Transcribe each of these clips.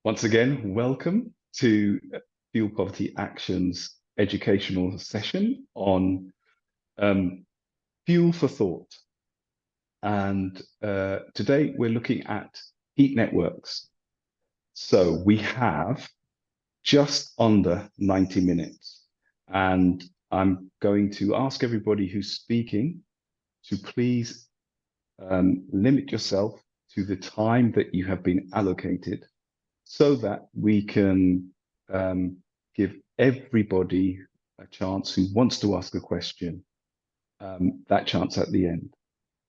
Once again, welcome to Fuel Poverty Action's educational session on fuel for thought. And today we're looking at heat networks. So we have just under 90 minutes. And I'm going to ask everybody who's speaking to please limit yourself to the time that you have been allocated, so that we can give everybody a chance who wants to ask a question, that chance at the end.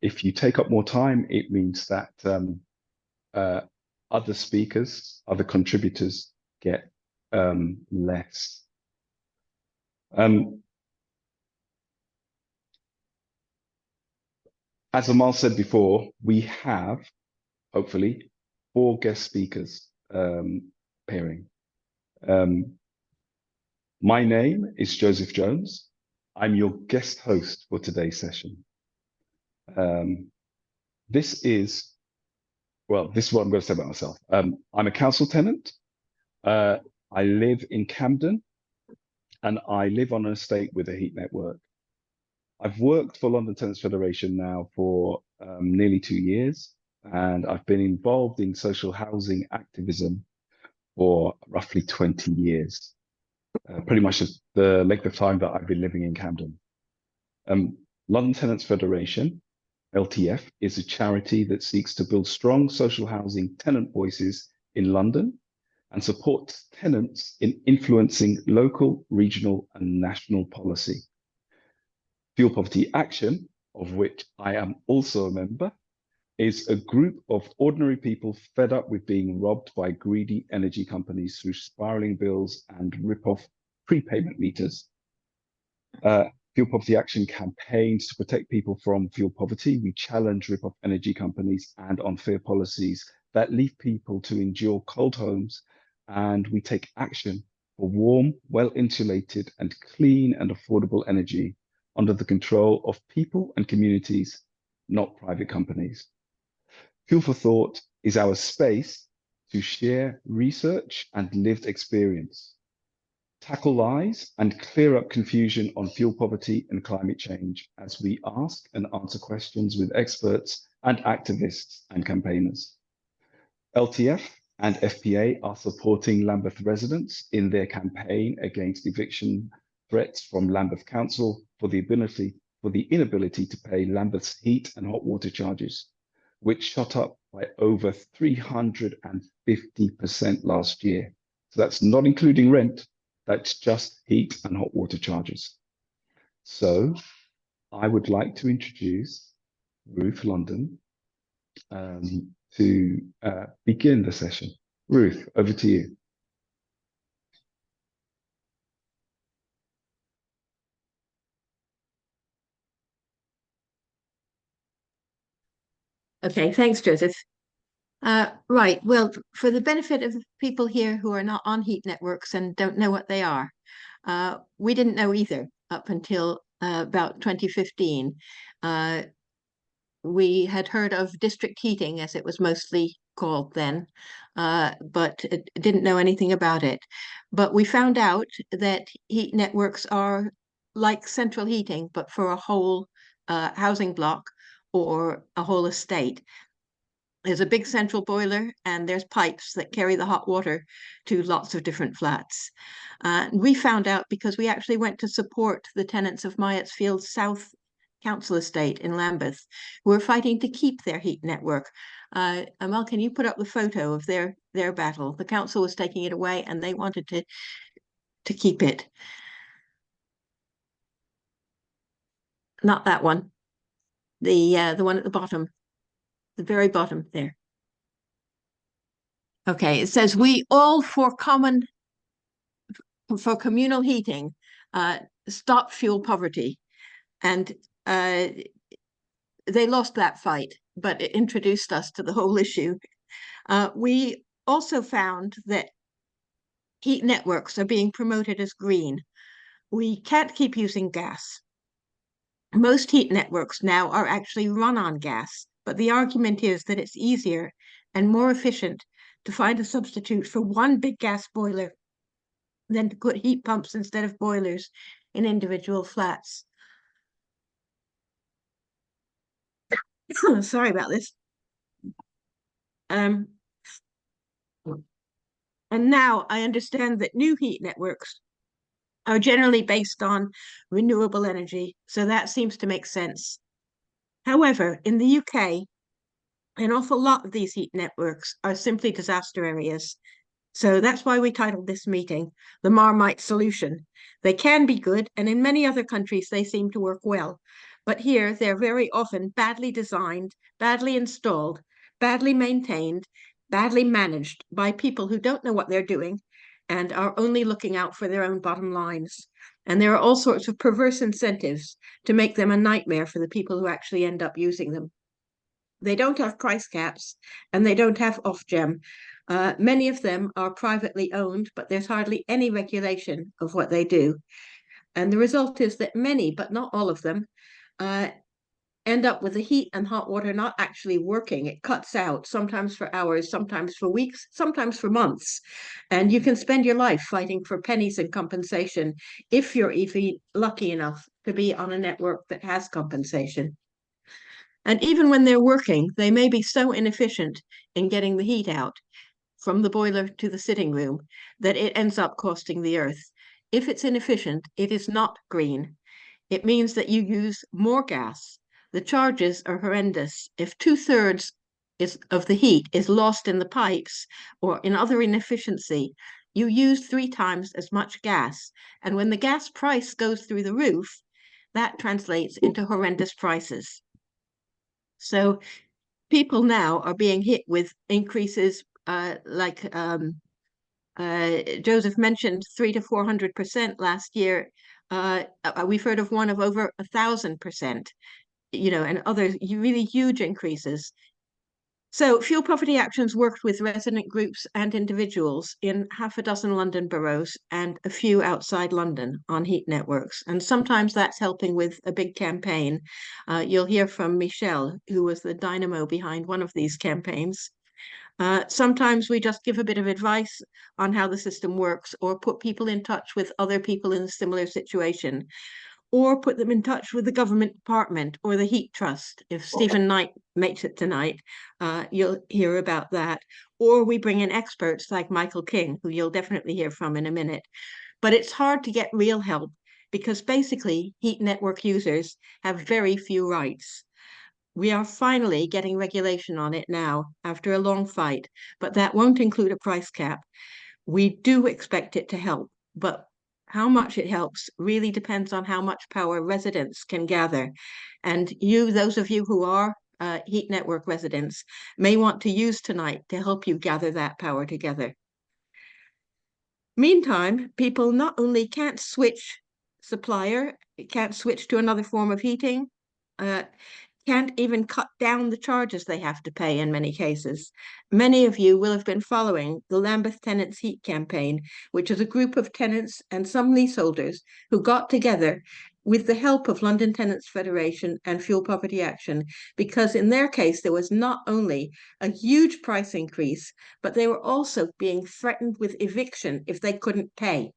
If you take up more time, it means that other speakers, other contributors get less. As Amal said before, we have, hopefully, 4 guest speakers appearing. My name is Joseph Jones. I'm your guest host for today's session. This is what I'm going to say about myself. I'm a council tenant. I live in Camden, and I live on an estate with a heat network. I've worked for London Tenants Federation now for nearly 2 years, and I've been involved in social housing activism for roughly 20 years, pretty much the length of time that I've been living in Camden. London Tenants Federation, LTF, is a charity that seeks to build strong social housing tenant voices in London and supports tenants in influencing local, regional, and national policy. Fuel Poverty Action, of which I am also a member, is a group of ordinary people fed up with being robbed by greedy energy companies through spiraling bills and rip-off prepayment meters. Fuel Poverty Action campaigns to protect people from fuel poverty. We challenge rip-off energy companies and unfair policies that leave people to endure cold homes, and we take action for warm, well-insulated, and clean and affordable energy under the control of people and communities, not private companies. Fuel for Thought is our space to share research and lived experience, tackle lies, and clear up confusion on fuel poverty and climate change as we ask and answer questions with experts and activists and campaigners. LTF and FPA are supporting Lambeth residents in their campaign against eviction threats from Lambeth Council for the inability to pay Lambeth's heat and hot water charges, which shot up by over 350% last year. So that's not including rent, that's just heat and hot water charges. So I would like to introduce Ruth London to begin the session. Ruth, over to you. Okay, thanks, Joseph. Right, well, for the benefit of people here who are not on heat networks and don't know what they are, we didn't know either up until about 2015. We had heard of district heating, as it was mostly called then, but didn't know anything about it. But we found out that heat networks are like central heating, but for a whole housing block or a whole estate. There's a big central boiler, and there's pipes that carry the hot water to lots of different flats. We found out because we actually went to support the tenants of Myattsfield South Council Estate in Lambeth, who are fighting to keep their heat network. Amal, can you put up the photo of their battle? The council was taking it away, and they wanted to keep it. Not that one. The one at the bottom, the very bottom there. Okay, it says we all for communal heating, stop fuel poverty. And they lost that fight, but it introduced us to the whole issue. We also found that heat networks are being promoted as green. We can't keep using gas. Most heat networks now are actually run on gas, but the argument is that it's easier and more efficient to find a substitute for one big gas boiler than to put heat pumps instead of boilers in individual flats. Sorry about this. And now I understand that new heat networks are generally based on renewable energy, so that seems to make sense. However, in the UK, an awful lot of these heat networks are simply disaster areas. So that's why we titled this meeting The Marmite Solution. They can be good, and in many other countries they seem to work well. But here they're very often badly designed, badly installed, badly maintained, badly managed by people who don't know what they're doing and are only looking out for their own bottom lines. And there are all sorts of perverse incentives to make them a nightmare for the people who actually end up using them. They don't have price caps and they don't have Ofgem. Many of them are privately owned, but there's hardly any regulation of what they do. And the result is that many, but not all of them, end up with the heat and hot water not actually working. It cuts out, sometimes for hours, sometimes for weeks, sometimes for months. And you can spend your life fighting for pennies in compensation if you're even lucky enough to be on a network that has compensation. And even when they're working, they may be so inefficient in getting the heat out from the boiler to the sitting room that it ends up costing the earth. If it's inefficient, it is not green. It means that you use more gas. The charges are horrendous. If 2/3 of the heat is lost in the pipes or in other inefficiency, you use 3 times as much gas. And when the gas price goes through the roof, that translates into horrendous prices. So people now are being hit with increases like Joseph mentioned 300 to 400% last year. We've heard of one of over 1,000%, and other really huge increases. So Fuel Poverty Action's worked with resident groups and individuals in 6 London boroughs and a few outside London on heat networks. And sometimes that's helping with a big campaign. You'll hear from Michelle, who was the dynamo behind one of these campaigns. Sometimes we just give a bit of advice on how the system works or put people in touch with other people in a similar situation, or put them in touch with the government department or the Heat Trust. If Stephen Knight makes it tonight, you'll hear about that. Or we bring in experts like Michael King, who you'll definitely hear from in a minute. But it's hard to get real help because basically heat network users have very few rights. We are finally getting regulation on it now after a long fight, but that won't include a price cap. We do expect it to help, but how much it helps really depends on how much power residents can gather. And those of you who are heat network residents, may want to use tonight to help you gather that power together. Meantime, people not only can't switch supplier, can't switch to another form of heating, can't even cut down the charges they have to pay in many cases. Many of you will have been following the Lambeth Tenants Heat Campaign, which is a group of tenants and some leaseholders who got together with the help of London Tenants Federation and Fuel Poverty Action, because in their case, there was not only a huge price increase, but they were also being threatened with eviction if they couldn't pay.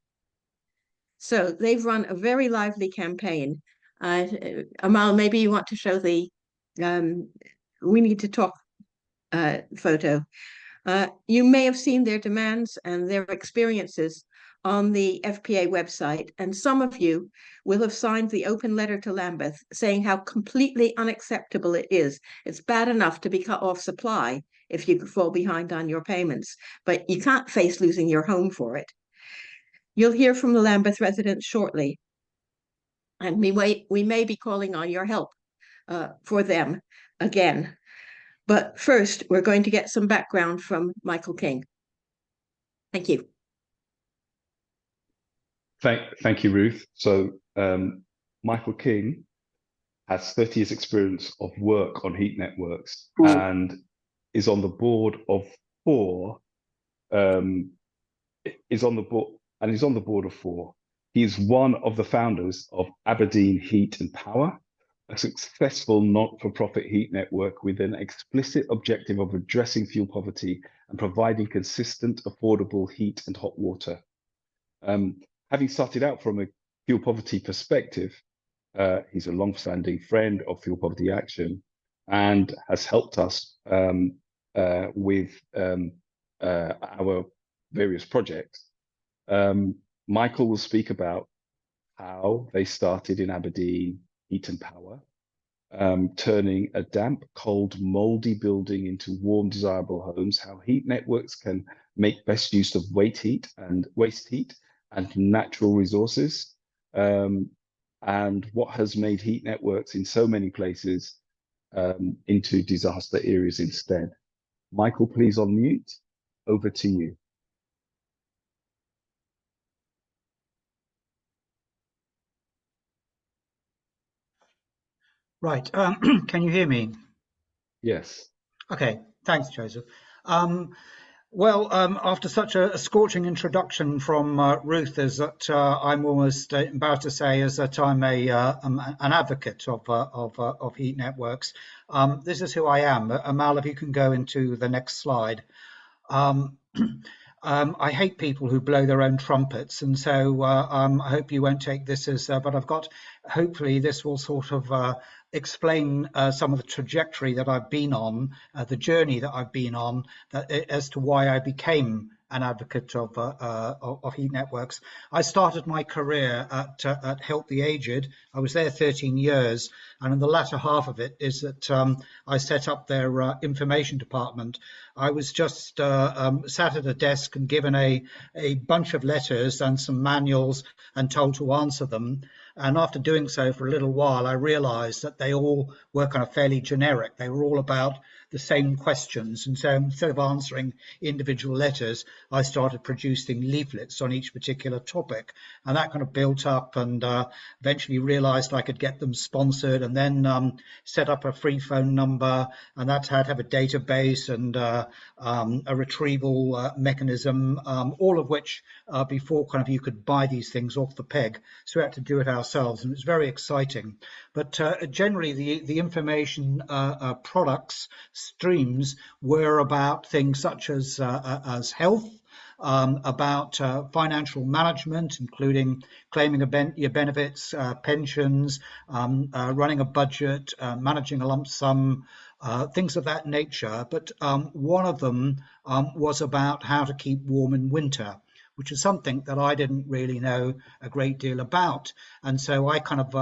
So they've run a very lively campaign. Amal, maybe you want to show the we need to talk photo. You may have seen their demands and their experiences on the FPA website, and some of you will have signed the open letter to Lambeth saying how completely unacceptable it is. It's bad enough to be cut off supply if you fall behind on your payments, but you can't face losing your home for it. You'll hear from the Lambeth residents shortly, and we may be calling on your help for them again. But first, we're going to get some background from Michael King. Thank you. Thank you, Ruth. So Michael King has 30 years experience of work on heat networks and is on the board of 4, he's on the board of 4. He is one of the founders of Aberdeen Heat and Power, a successful not-for-profit heat network with an explicit objective of addressing fuel poverty and providing consistent, affordable heat and hot water. Having started out from a fuel poverty perspective, he's a long-standing friend of Fuel Poverty Action and has helped us with our various projects. Michael will speak about how they started in Aberdeen, Heat and Power, turning a damp, cold, mouldy building into warm, desirable homes, how heat networks can make best use of waste heat and natural resources, and what has made heat networks in so many places into disaster areas instead. Michael, please unmute. Over to you. Right. Can you hear me? Yes. Okay. Thanks, Joseph. After such a scorching introduction from Ruth, is that I'm almost about to say is that I'm an advocate of heat networks. This is who I am. Amal, if you can go into the next slide. I hate people who blow their own trumpets, and so I hope you won't take this as. But I've got. Hopefully, this will sort of explain some of the trajectory that I've been on, the journey that I've been on, as to why I became an advocate of heat networks. I started my career at Help the Aged. I was there 13 years, and in the latter half of it is that I set up their information department. I was just sat at a desk and given a bunch of letters and some manuals and told to answer them. And after doing so for a little while, I realized that they all were kind of fairly generic. They were all about the same questions. And so instead of answering individual letters, I started producing leaflets on each particular topic. And that kind of built up, and eventually realized I could get them sponsored, and then set up a free phone number. And that had to have a database and a retrieval mechanism, all of which before kind of you could buy these things off the peg. So we had to do it ourselves, and it was very exciting. But generally, the information products streams were about things such as health, about financial management, including claiming your benefits, pensions, running a budget, managing a lump sum, things of that nature. But one of them was about how to keep warm in winter, which is something that I didn't really know a great deal about. And so I kind of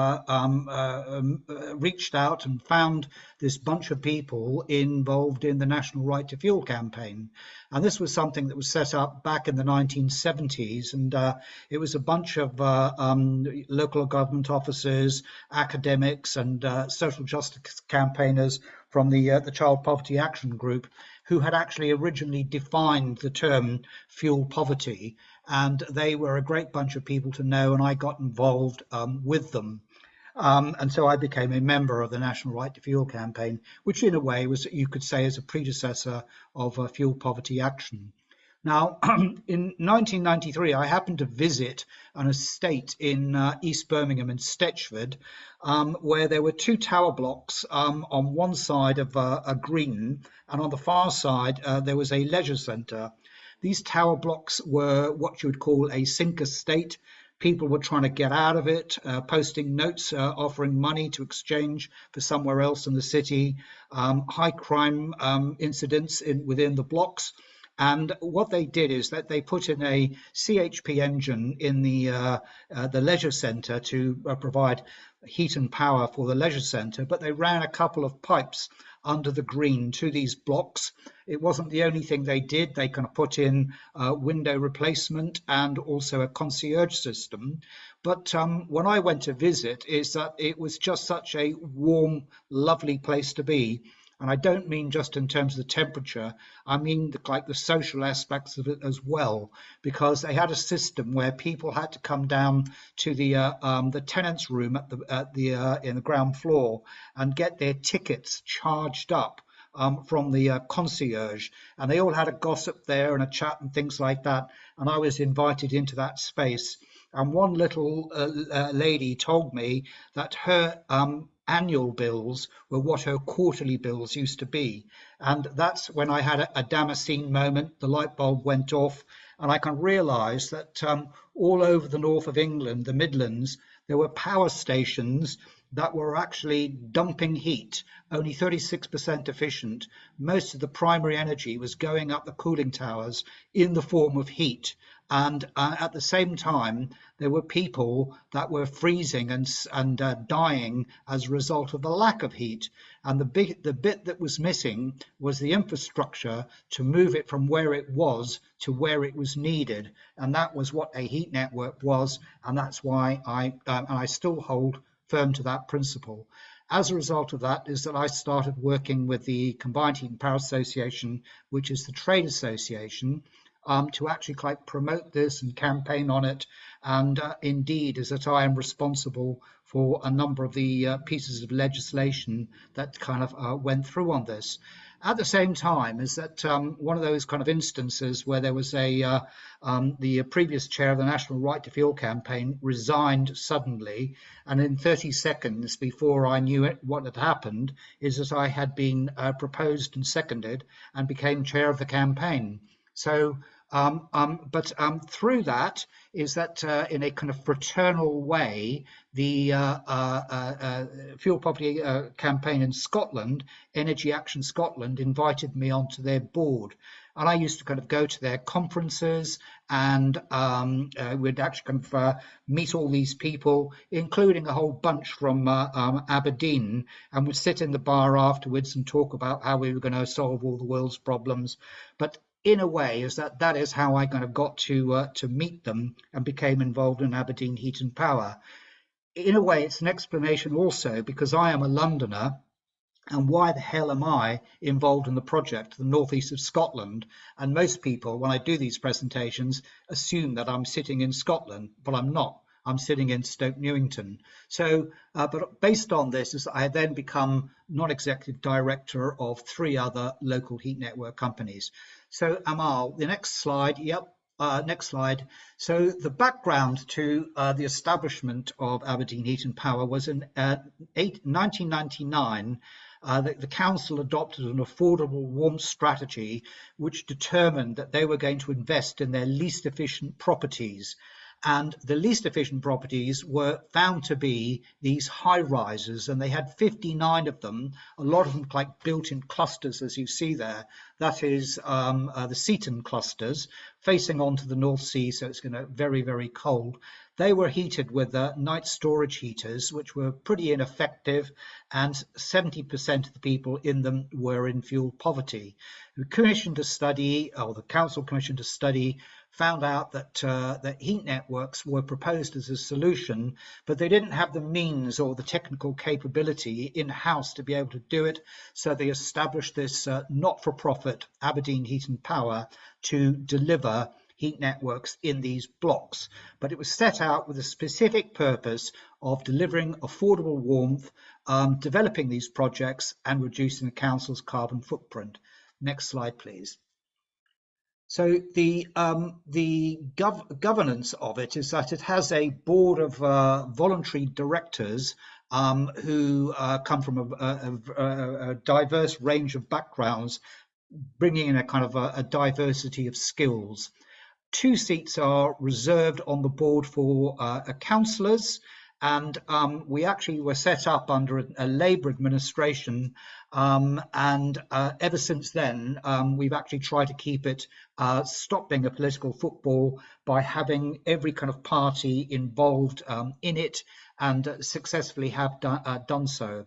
reached out and found this bunch of people involved in the National Right to Fuel campaign. And this was something that was set up back in the 1970s. And it was a bunch of local government officers, academics, and social justice campaigners from the Child Poverty Action Group, who had actually originally defined the term fuel poverty. And they were a great bunch of people to know, and I got involved with them. And so I became a member of the National Right to Fuel campaign, which in a way was, you could say, is a predecessor of fuel poverty action. Now, in 1993, I happened to visit an estate in East Birmingham in Stetchford, where there were two tower blocks on one side of a green, and on the far side there was a leisure centre. These tower blocks were what you would call a sink estate. People were trying to get out of it, posting notes, offering money to exchange for somewhere else in the city, high crime incidents within the blocks. And what they did is that they put in a CHP engine in the leisure centre to provide heat and power for the leisure centre, but they ran a couple of pipes under the green to these blocks. It wasn't the only thing they did. They kind of put in window replacement and also a concierge system. But when I went to visit, is that it was just such a warm, lovely place to be. And I don't mean just in terms of the temperature, I mean like the social aspects of it as well, because they had a system where people had to come down to the tenants room in the ground floor and get their tickets charged up from the concierge, and they all had a gossip there and a chat and things like that. And I was invited into that space. And one little lady told me that her annual bills were what her quarterly bills used to be. And that's when I had a Damascene moment. The light bulb went off, and I can realise that all over the north of England, the Midlands, there were power stations that were actually dumping heat, only 36% efficient. Most of the primary energy was going up the cooling towers in the form of heat. And at the same time, there were people that were freezing and dying as a result of the lack of heat. And the bit that was missing was the infrastructure to move it from where it was to where it was needed. And that was what a heat network was. And that's why I still hold firm to that principle. As a result of that is that I started working with the Combined Heat and Power Association, which is the trade association, to actually promote this and campaign on it. And indeed is that I am responsible for a number of the pieces of legislation that kind of went through on this. At the same time is that one of those kind of instances where there was the previous chair of the National Right to Fuel campaign resigned suddenly, and in 30 seconds before I knew what had happened is that I had been proposed and seconded and became chair of the campaign. So but through that is that in a kind of fraternal way, the fuel poverty campaign in Scotland, Energy Action Scotland, invited me onto their board. And I used to kind of go to their conferences, and we'd actually kind of meet all these people, including a whole bunch from Aberdeen, and we'd sit in the bar afterwards and talk about how we were going to solve all the world's problems. But in a way, is that is how I kind of got to meet them and became involved in Aberdeen Heat and Power. In a way, it's an explanation also because I am a Londoner, and why the hell am I involved in the project, the northeast of Scotland? And most people, when I do these presentations, assume that I'm sitting in Scotland, but I'm not. I'm sitting in Stoke Newington. So, but based on this, is I then become non-executive director of 3 other local heat network companies. So, Amal, the next slide. Yep. Next slide. So the background to the establishment of Aberdeen Heat and Power was in 1999. The council adopted an affordable warmth strategy, which determined that they were going to invest in their least efficient properties. And the least efficient properties were found to be these high rises, and they had 59 of them, a lot of them like built in clusters, as you see there. That is the Seaton clusters facing onto the North Sea, so it's going to very, very cold. They were heated with night storage heaters, which were pretty ineffective, and 70% of the people in them were in fuel poverty. We commissioned a study, or the council commissioned a study, found out that that heat networks were proposed as a solution, but they didn't have the means or the technical capability in-house to be able to do it. So they established this not-for-profit Aberdeen Heat and Power to deliver heat networks in these blocks. But it was set out with a specific purpose of delivering affordable warmth, developing these projects, and reducing the council's carbon footprint. Next slide, please. So the governance of it is that it has a board of voluntary directors who come from a diverse range of backgrounds, bringing in a kind of a diversity of skills. 2 seats are reserved on the board for councillors, and we actually were set up under a Labour administration, and ever since then we've actually tried to keep it, stop being a political football by having every kind of party involved in it, and successfully have done so.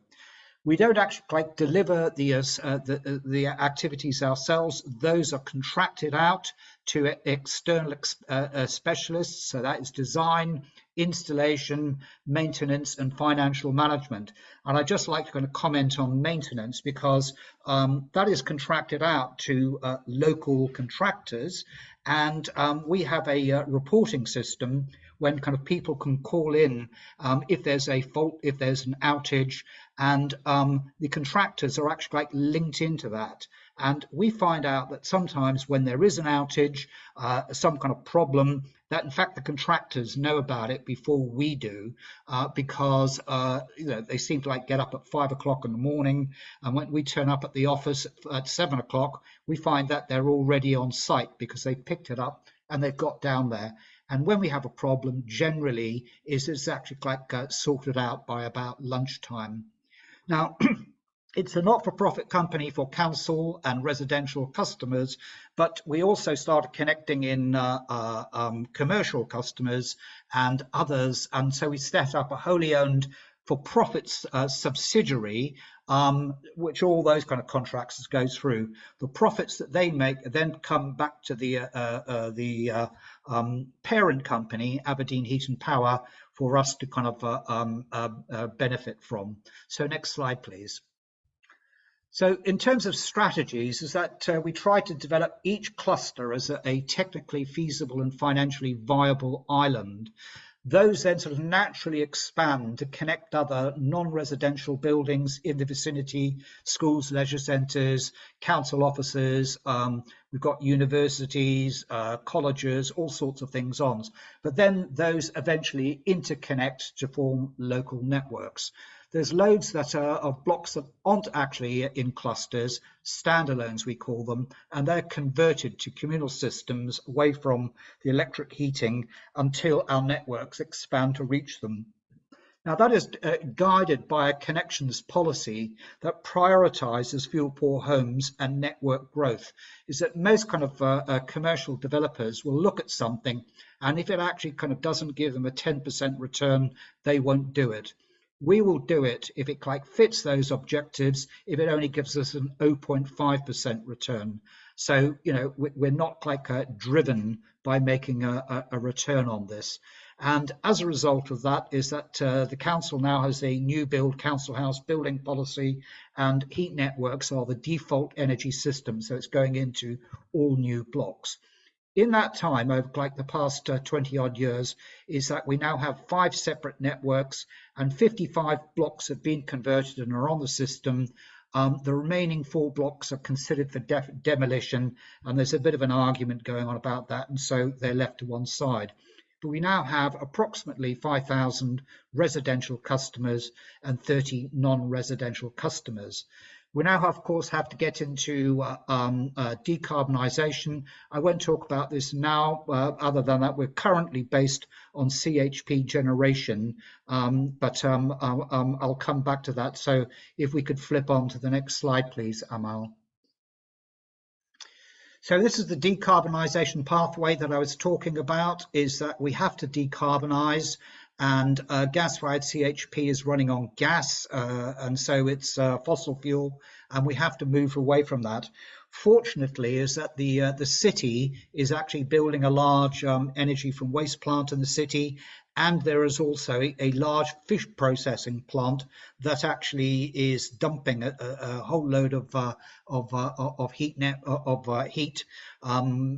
We don't actually deliver the activities ourselves. Those are contracted out to external specialists. So that is design, installation, maintenance, and financial management. And I'd just like to kind of comment on maintenance, because that is contracted out to local contractors. And we have a reporting system when kind of people can call in if there's a fault, if there's an outage, and the contractors are actually linked into that. And we find out that sometimes when there is an outage, some kind of problem, that in fact the contractors know about it before we do, because they seem to like get up at 5 o'clock in the morning, and when we turn up at the office at 7 o'clock, we find that they're already on site because they picked it up and they've got down there. And when we have a problem, generally it's actually like sorted out by about lunchtime. Now, it's a not-for-profit company for council and residential customers, but we also started connecting in commercial customers and others. And so we set up a wholly owned for-profit subsidiary, which all those kind of contracts go through. The profits that they make then come back to the parent company, Aberdeen Heat and Power, for us to kind of benefit from. So next slide, please. So in terms of strategies, is that we try to develop each cluster as a technically feasible and financially viable island. Those then sort of naturally expand to connect other non-residential buildings in the vicinity, schools, leisure centres, council offices, we've got universities, colleges, all sorts of things on. But then those eventually interconnect to form local networks. There's loads that are of blocks that aren't actually in clusters, standalones we call them, and they're converted to communal systems away from the electric heating until our networks expand to reach them. Now that is guided by a connections policy that prioritizes fuel poor homes and network growth. Is that most kind of commercial developers will look at something, and if it actually kind of doesn't give them a 10% return, they won't do it. We will do it if it like fits those objectives, if it only gives us an 0.5% return. So, we're not like driven by making a return on this. And as a result of that is that the council now has a new build council house building policy, and heat networks are the default energy system. So it's going into all new blocks. In that time, over like the past 20 odd years, is that we now have 5 separate networks and 55 blocks have been converted and are on the system. The remaining 4 blocks are considered for demolition, and there's a bit of an argument going on about that, and so they're left to one side. But we now have approximately 5,000 residential customers and 30 non-residential customers. We now, of course, have to get into decarbonisation. I won't talk about this now, other than that we're currently based on CHP generation, but I'll come back to that. So if we could flip on to the next slide, please, Amal. So this is the decarbonisation pathway that I was talking about, is that we have to decarbonise, and gas-fired CHP is running on gas, and so it's fossil fuel, and we have to move away from that. Fortunately, is that the city is actually building a large energy from waste plant in the city, and there is also a large fish processing plant that actually is dumping a whole load of heat,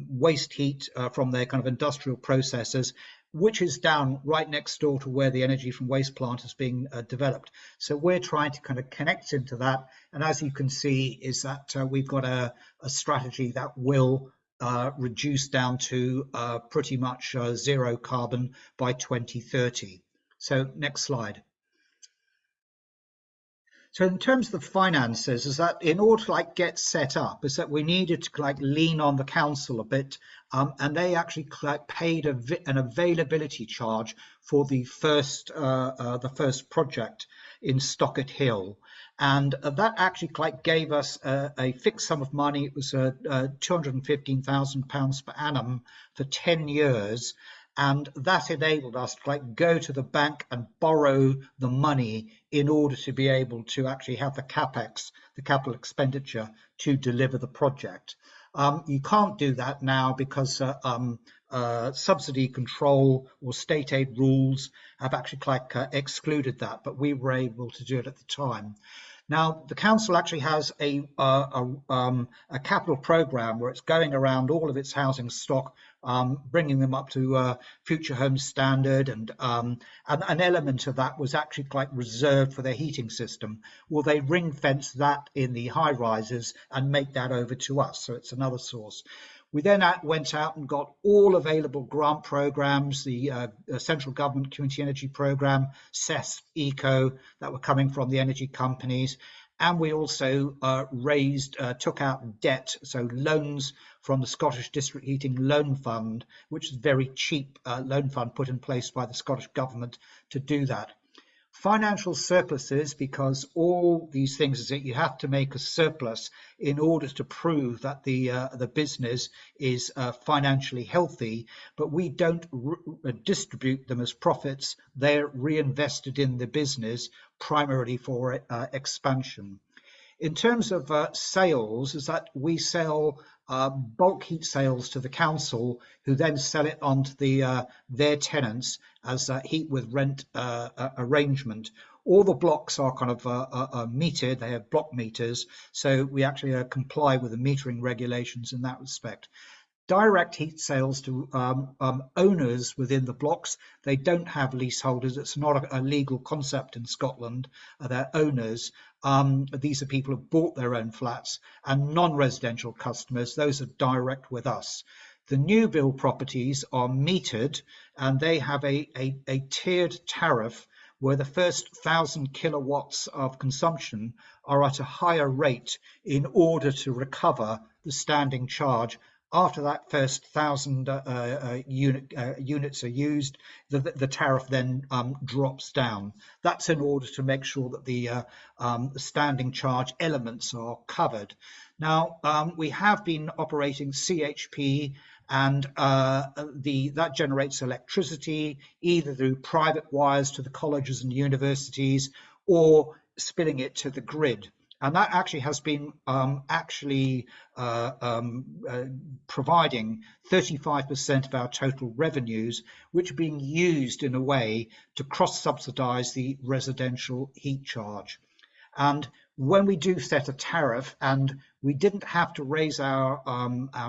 waste heat from their kind of industrial processes, which is down right next door to where the energy from waste plant is being developed. So we're trying to kind of connect into that. And as you can see, is that we've got a strategy that will reduce down to pretty much zero carbon by 2030. So next slide. So in terms of the finances, is that in order to like get set up, is that we needed to like lean on the council a bit, and they actually like paid an availability charge for the first project in Stockett Hill, and that actually like gave us a fixed sum of money. It was £215,000 per annum for 10 years. And that enabled us to like go to the bank and borrow the money in order to be able to actually have the capex, the capital expenditure, to deliver the project. You can't do that now because subsidy control or state aid rules have actually like excluded that, but we were able to do it at the time. Now, the council actually has a capital programme where it's going around all of its housing stock, bringing them up to future home standard, and an element of that was actually quite reserved for their heating system. Well, they ring fence that in the high rises and make that over to us, so it's another source. We then went out and got all available grant programs, the Central Government Community Energy Programme, CES, ECO, that were coming from the energy companies. And we also took out debt, so loans from the Scottish District Heating Loan Fund, which is a very cheap loan fund put in place by the Scottish Government to do that. Financial surpluses, because all these things is that you have to make a surplus in order to prove that the business is financially healthy, but we don't distribute them as profits. They're reinvested in the business primarily for expansion. In terms of sales, is that we sell bulk heat sales to the council, who then sell it on to their tenants as a heat with rent arrangement. All the blocks are kind of metered, they have block meters, so we actually comply with the metering regulations in that respect. Direct heat sales to owners within the blocks. They don't have leaseholders. It's not a legal concept in Scotland. They're owners. These are people who bought their own flats, and non-residential customers, those are direct with us. The new build properties are metered, and they have a tiered tariff where the first 1,000 kilowatts of consumption are at a higher rate in order to recover the standing charge. After that first 1,000 units are used, the tariff then drops down. That's in order to make sure that the standing charge elements are covered. Now, we have been operating CHP, and that generates electricity either through private wires to the colleges and universities or spilling it to the grid. And that actually has been providing 35% of our total revenues, which are being used in a way to cross-subsidise the residential heat charge. And when we do set a tariff, and we didn't have to raise our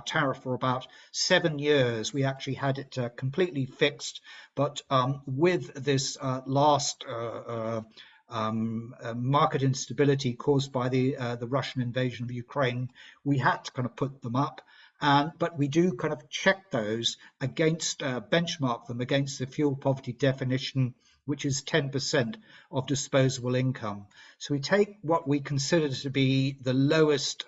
tariff for about 7 years, we actually had it completely fixed. But with this last market instability caused by the Russian invasion of Ukraine, we had to kind of put them up. But we do kind of check those against, benchmark them against the fuel poverty definition, which is 10% of disposable income. So we take what we consider to be the lowest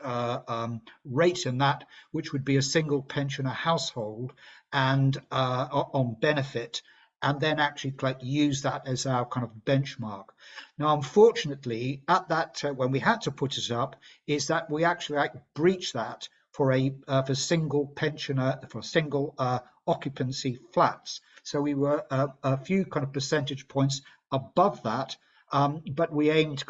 rate in that, which would be a single pensioner household, and on benefit, and then actually use that as our kind of benchmark. Now, unfortunately, at that when we had to put it up, is that we actually breached that for single pensioner, for single occupancy flats. So we were a few kind of percentage points above that, but we aim to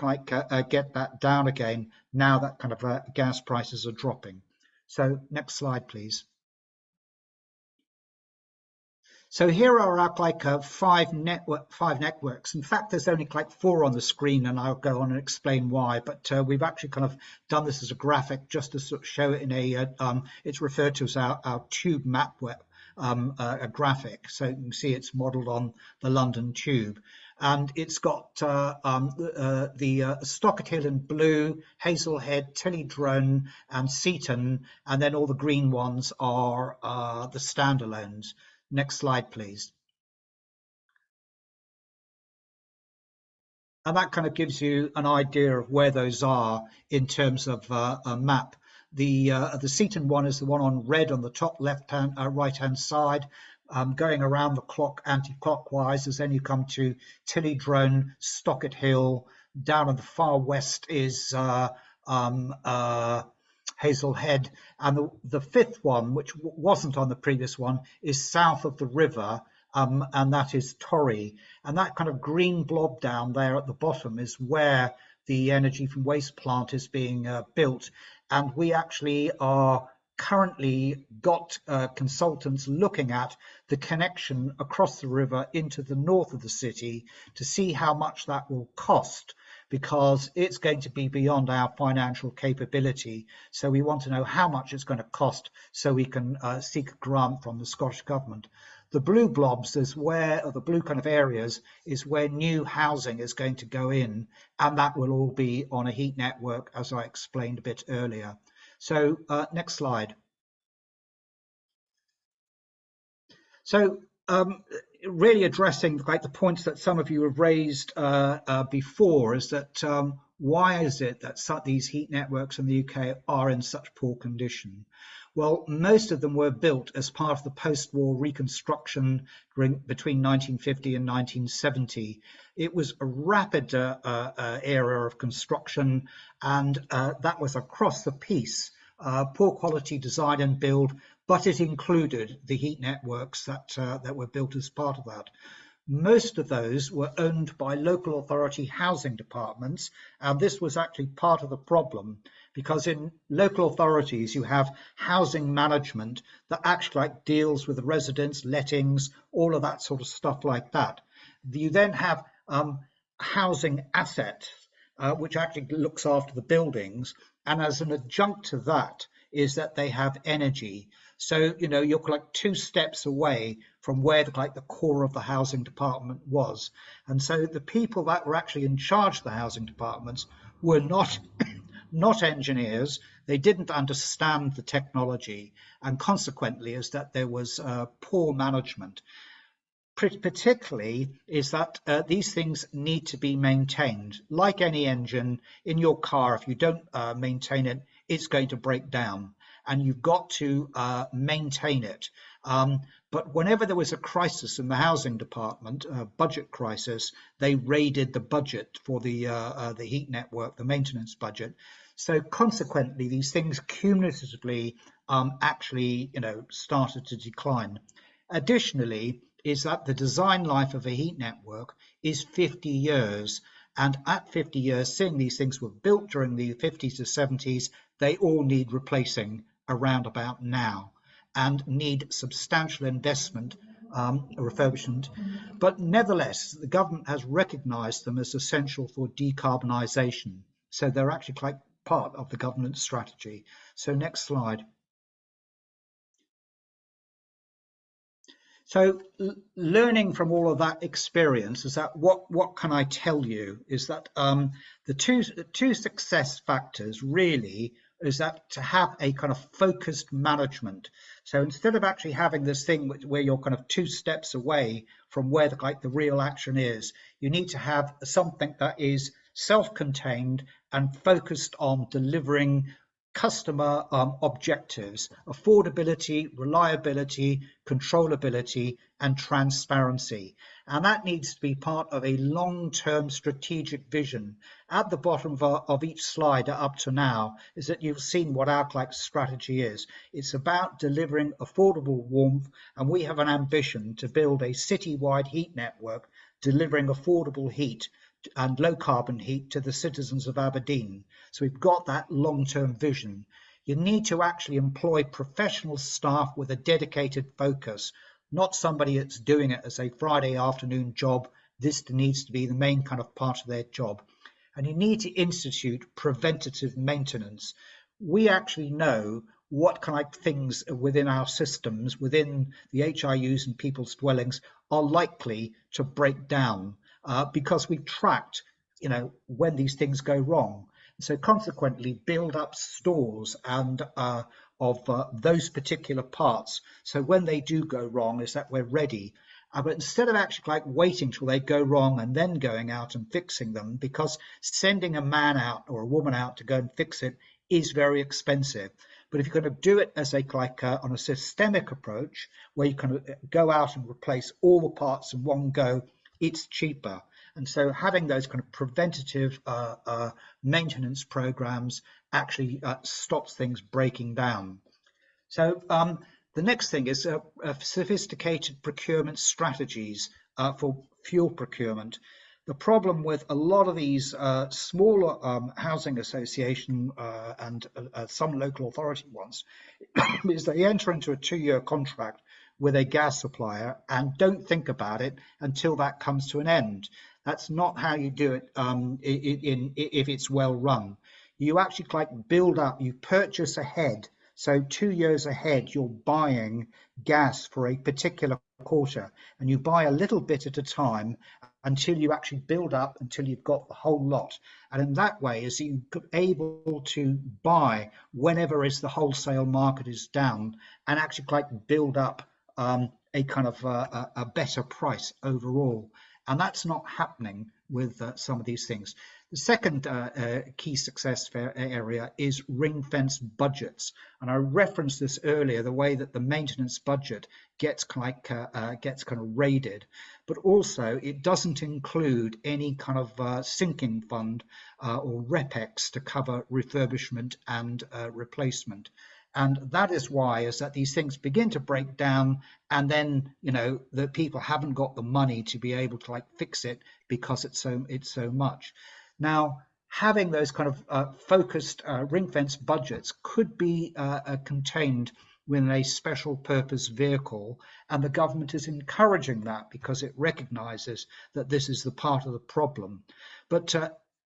get that down again now that kind of gas prices are dropping. So next slide, please. So here are our five networks. In fact, there's only 4 on the screen, and I'll go on and explain why. But we've actually kind of done this as a graphic just to sort of show it in it's referred to as our tube map a graphic. So you can see it's modelled on the London Tube, and it's got the Stockett Hill in blue, Hazelhead, Tillydrone, and Seaton, and then all the green ones are the standalones. Next slide, please. And that kind of gives you an idea of where those are in terms of a map. The Seaton one is the one on red on the top left-hand, right-hand side, going around the clock anti-clockwise, as then you come to Tillydrone, Stockett Hill. Down on the far west is Hazelhead, and the fifth one, which wasn't on the previous one, is south of the river, and that is Torry. And that kind of green blob down there at the bottom is where the energy from waste plant is being built. And we actually are currently got consultants looking at the connection across the river into the north of the city to see how much that will cost, because it's going to be beyond our financial capability. So we want to know how much it's going to cost so we can seek a grant from the Scottish Government. The blue blobs is where, or the blue kind of areas, is where new housing is going to go in, and that will all be on a heat network, as I explained a bit earlier. So next slide. So, really addressing like the points that some of you have raised before, is that why is it that these heat networks in the UK are in such poor condition? Well, most of them were built as part of the post-war reconstruction between 1950 and 1970. It was a rapid era of construction, and that was across the piece. Poor quality design and build, but it included the heat networks that were built as part of that. Most of those were owned by local authority housing departments, and this was actually part of the problem, because in local authorities you have housing management that actually like deals with the residents, lettings, all of that sort of stuff like that. You then have housing assets, which actually looks after the buildings, and as an adjunct to that is that they have energy. So, you know, you're like 2 steps away from where the core of the housing department was. And so the people that were actually in charge of the housing departments were not not engineers. They didn't understand the technology, and consequently is that there was poor management. Particularly is that these things need to be maintained. Like any engine in your car, if you don't maintain it, it's going to break down, and you've got to maintain it. But whenever there was a crisis in the housing department, a budget crisis, they raided the budget for the heat network, the maintenance budget. So consequently, these things cumulatively actually, you know, started to decline. Additionally, is that the design life of a heat network is 50 years. And at 50 years, seeing these things were built during the 50s to 70s, they all need replacing around about now and need substantial investment, refurbishment. But nevertheless, the government has recognised them as essential for decarbonisation. So they're actually quite part of the government strategy. So next slide. So learning from all of that experience is that what can I tell you is that the two success factors really is that to have a kind of focused management. So instead of actually having this thing where you're kind of 2 steps away from where the real action is, you need to have something that is self-contained and focused on delivering customer objectives: affordability, reliability, controllability, and transparency. And that needs to be part of a long-term strategic vision. At the bottom of each slide up to now is that you've seen what our strategy is. It's about delivering affordable warmth, and we have an ambition to build a citywide heat network delivering affordable heat and low carbon heat to the citizens of Aberdeen. So we've got that long-term vision. You need to actually employ professional staff with a dedicated focus, not somebody that's doing it as a Friday afternoon job. This needs to be the main kind of part of their job. And you need to institute preventative maintenance. We actually know what kind of things within our systems, within the HIUs and people's dwellings, are likely to break down. Because we've tracked, you know, when these things go wrong. So consequently, build up stores and of those particular parts. So when they do go wrong, is that we're ready. But instead of actually waiting till they go wrong and then going out and fixing them, because sending a man out or a woman out to go and fix it is very expensive. But if you're going to do it as on a systemic approach, where you can go out and replace all the parts in one go, it's cheaper. And so having those kind of preventative maintenance programs actually stops things breaking down. So the next thing is sophisticated procurement strategies for fuel procurement. The problem with a lot of these smaller housing association and some local authority ones is they enter into a 2-year contract with a gas supplier and don't think about it until that comes to an end. That's not how you do it if it's well run. You actually build up, you purchase ahead. So 2 years ahead, you're buying gas for a particular quarter, and you buy a little bit at a time until you actually build up, until you've got the whole lot. And in that way, is you able to buy whenever is the wholesale market is down, and actually build up a kind of a better price overall. And that's not happening with some of these things. The second key success area is ring-fence budgets. And I referenced this earlier, the way that the maintenance budget gets kind of raided, but also it doesn't include any kind of sinking fund or REPEX to cover refurbishment and replacement. And that is why is that these things begin to break down, and then the people haven't got the money to be able to fix it because it's so much. Now, having those kind of focused ring-fence budgets could be contained within a special purpose vehicle, and the government is encouraging that because it recognises that this is the part of the problem. But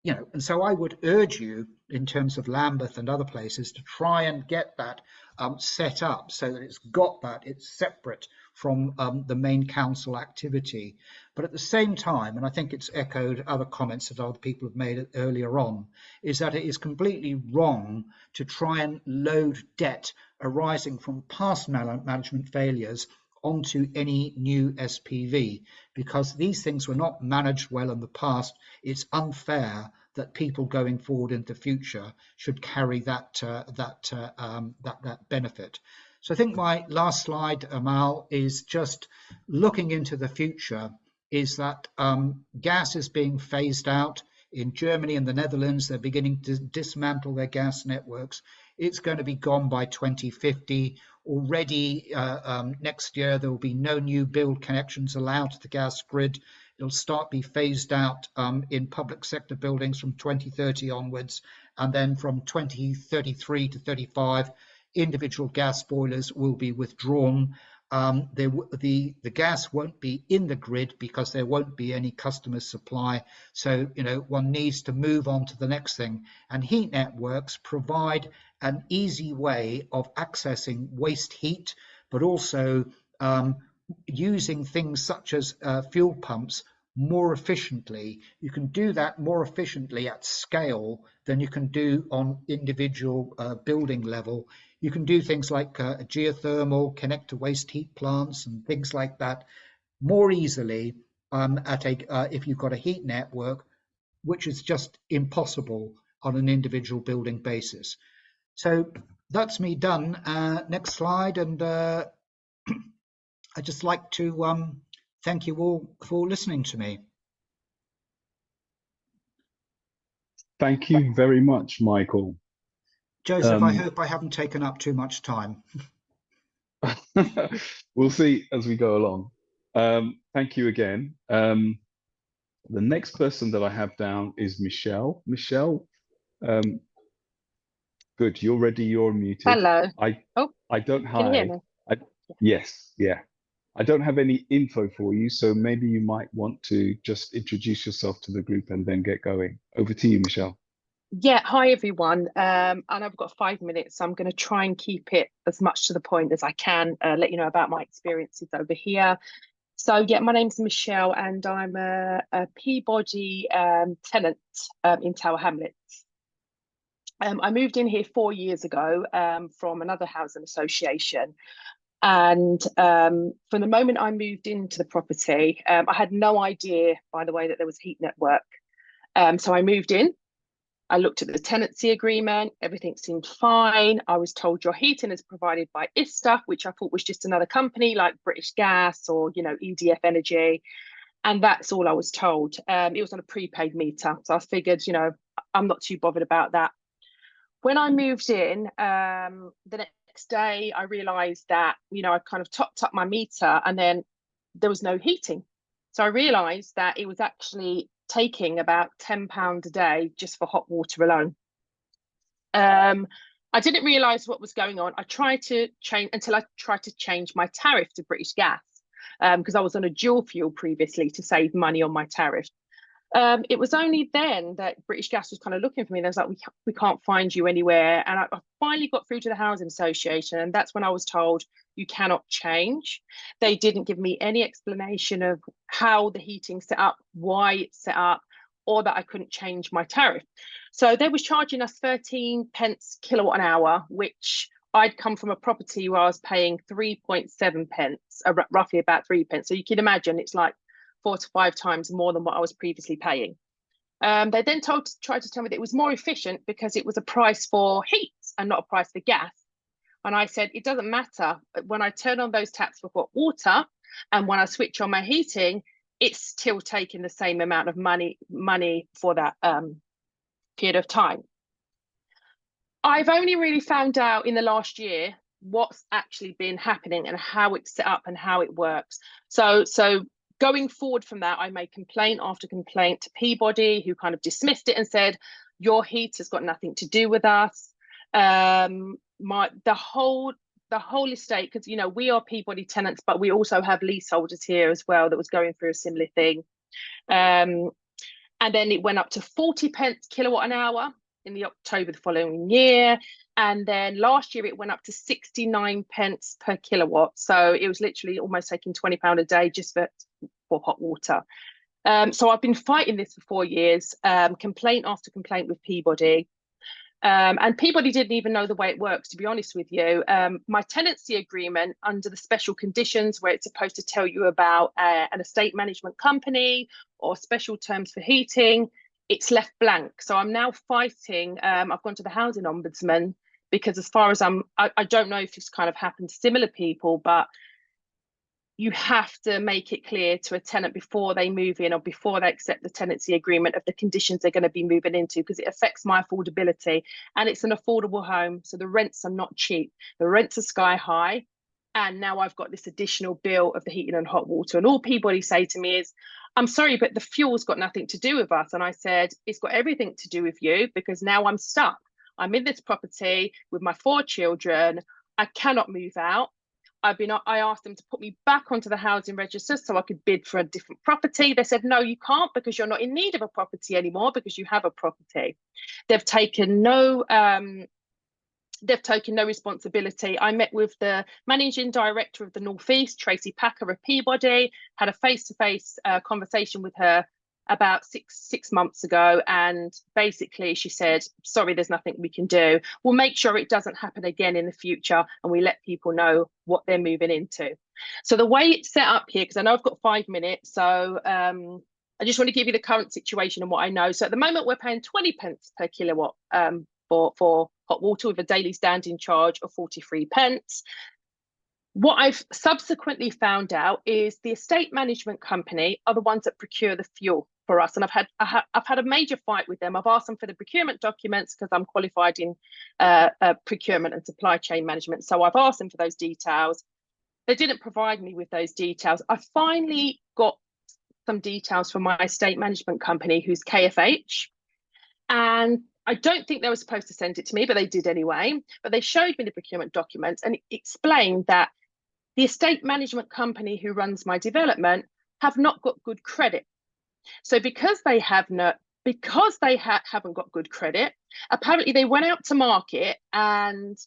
and so I would urge you, in terms of Lambeth and other places, to try and get that set up so that it's separate from the main council activity. But at the same time, and I think it's echoed other comments that other people have made earlier on, is that it is completely wrong to try and load debt arising from past management failures onto any new SPV, because these things were not managed well in the past. It's unfair that people going forward into the future should carry that benefit. So I think my last slide, Amal, is just looking into the future, is that gas is being phased out. In Germany and the Netherlands, they're beginning to dismantle their gas networks. It's going to be gone by 2050. Already next year, there will be no new build connections allowed to the gas grid. It'll start be phased out in public sector buildings from 2030 onwards. And then from 2033 to 35, individual gas boilers will be withdrawn. The gas won't be in the grid because there won't be any customer supply. So, one needs to move on to the next thing. And heat networks provide an easy way of accessing waste heat, but also using things such as fuel pumps more efficiently. You can do that more efficiently at scale than you can do on individual building level. You can do things like geothermal, connect to waste heat plants and things like that more easily if you've got a heat network, which is just impossible on an individual building basis. So that's me done. Next slide. And I'd just like to thank you all for listening to me. Thank you very much, Michael. Joseph, I hope I haven't taken up too much time. We'll see as we go along. Thank you again. The next person that I have down is Michelle. Michelle, good. You're ready. You're muted. Hello. I don't Can you hear me? Yes, yeah. I don't have any info for you, so maybe you might want to just introduce yourself to the group and then get going. Over to you, Michelle. Yeah, hi everyone. And I've got 5 minutes, so I'm going to try and keep it as much to the point as I can, let you know about my experiences over here. So yeah, my name's Michelle and I'm a Peabody tenant in Tower Hamlets. I moved in here 4 years ago from another housing association. And from the moment I moved into the property, I had no idea, by the way, that there was a heat network. So I moved in. I looked at the tenancy agreement, everything seemed fine. I was told your heating is provided by ISTA, which I thought was just another company like British Gas or, EDF Energy. And that's all I was told. It was on a prepaid meter. So I figured, I'm not too bothered about that. When I moved in, the next day, I realized that, I kind of topped up my meter and then there was no heating. So I realized that it was actually taking about £10 a day just for hot water alone. I didn't realize what was going on. I tried to change my tariff to British Gas because I was on a dual fuel previously to save money on my tariff. It was only then that British Gas was kind of looking for me. They was like, we can't find you anywhere. And I finally got through to the housing association. And that's when I was told you cannot change. They didn't give me any explanation of how the heating's set up, why it's set up, or that I couldn't change my tariff. So they was charging us 13 pence kilowatt an hour, which I'd come from a property where I was paying 3.7 pence, roughly about 3 pence. So you can imagine it's like 4 to 5 times more than what I was previously paying. They then tried to tell me that it was more efficient because it was a price for heat and not a price for gas. And I said, it doesn't matter. When I turn on those taps for hot water and when I switch on my heating, it's still taking the same amount of money for that period of time. I've only really found out in the last year what's actually been happening and how it's set up and how it works. So going forward from that, I made complaint after complaint to Peabody, who kind of dismissed it and said, your heat has got nothing to do with us. The whole estate, because, you know, we are Peabody tenants, but we also have leaseholders here as well that was going through a similar thing. And then it went up to 40 pence kilowatt an hour in the October the following year. And then last year it went up to 69 pence per kilowatt. So it was literally almost taking £20 a day just for hot water. So I've been fighting this for 4 years, complaint after complaint with Peabody. And Peabody didn't even know the way it works, to be honest with you. My tenancy agreement, under the special conditions where it's supposed to tell you about an estate management company or special terms for heating, it's left blank. So I'm now fighting. I've gone to the housing ombudsman because, as far as I don't know if this kind of happened to similar people, but you have to make it clear to a tenant before they move in or before they accept the tenancy agreement of the conditions they're going to be moving into, because it affects my affordability. And it's an affordable home, so the rents are not cheap. The rents are sky high. And now I've got this additional bill of the heating and hot water. And all Peabody say to me is, I'm sorry, but the fuel's got nothing to do with us. And I said, it's got everything to do with you, because now I'm stuck. I'm in this property with my 4 children. I cannot move out. I asked them to put me back onto the housing register so I could bid for a different property. They said, no, you can't, because you're not in need of a property anymore, because you have a property. They've taken no responsibility. I met with the managing director of the North East, Tracy Packer of Peabody, had a face-to-face conversation with her about six months ago. And basically she said, sorry, there's nothing we can do. We'll make sure it doesn't happen again in the future, and we let people know what they're moving into. So the way it's set up here, because I know I've got 5 minutes, so I just want to give you the current situation and what I know. So at the moment, we're paying 20 pence per kilowatt for hot water, with a daily standing charge of 43 pence. What I've subsequently found out is the estate management company are the ones that procure the fuel for us. And I've had a major fight with them. I've asked them for the procurement documents because I'm qualified in procurement and supply chain management. So I've asked them for those details. They didn't provide me with those details. I finally got some details from my estate management company, who's KFH. And I don't think they were supposed to send it to me, but they did anyway. But they showed me the procurement documents, and it explained that the estate management company who runs my development have not got good credit. So because they haven't got good credit, apparently they went out to market, and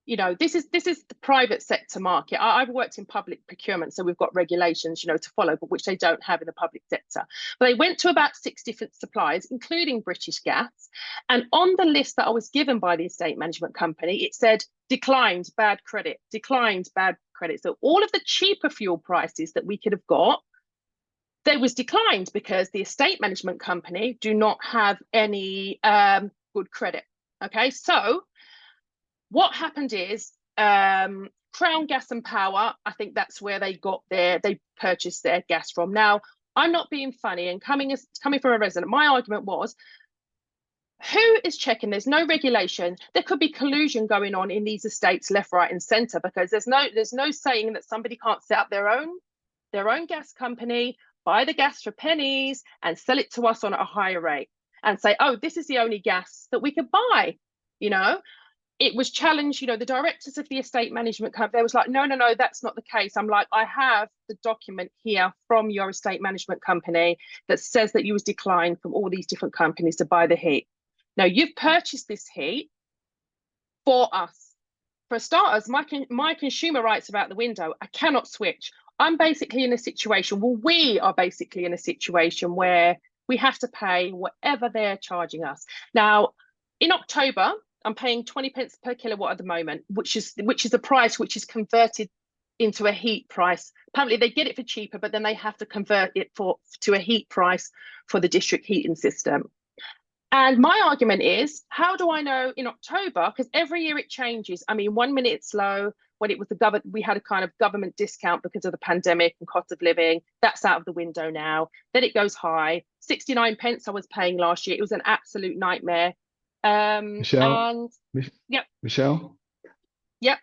you know, this is the private sector market. I've worked in public procurement, so we've got regulations, you know, to follow, but which they don't have in the public sector. But they went to about 6 different suppliers, including British Gas. And on the list that I was given by the estate management company, it said declined, bad credit, declined, bad credit. So all of the cheaper fuel prices that we could have got, they was declined because the estate management company do not have any good credit. Okay, so what happened is Crown Gas and Power, I think that's where they purchased their gas from. Now, I'm not being funny, and coming from a resident, my argument was, who is checking? There's no regulation. There could be collusion going on in these estates left, right, and centre, because there's no saying that somebody can't set up their own gas company, buy the gas for pennies, and sell it to us on a higher rate, and say, oh, this is the only gas that we could buy. You know, it was challenged. You know, the directors of the estate management company, they was like, no, that's not the case. I'm like, I have the document here from your estate management company that says that you was declined from all these different companies to buy the heat. Now, you've purchased this heat for us. For starters, my consumer rights are out the window. I cannot switch. I'm basically in a situation, we are basically in a situation where we have to pay whatever they're charging us. Now, in October, I'm paying 20 pence per kilowatt at the moment, which is a price which is converted into a heat price. Apparently they get it for cheaper, but then they have to convert it to a heat price for the district heating system. And my argument is, how do I know in October? Because every year it changes. I mean, 1 minute it's low. When it was we had a kind of government discount because of the pandemic and cost of living. That's out of the window now. Then it goes high. 69 pence I was paying last year. It was an absolute nightmare. Michelle, And yep. Michelle. Yep.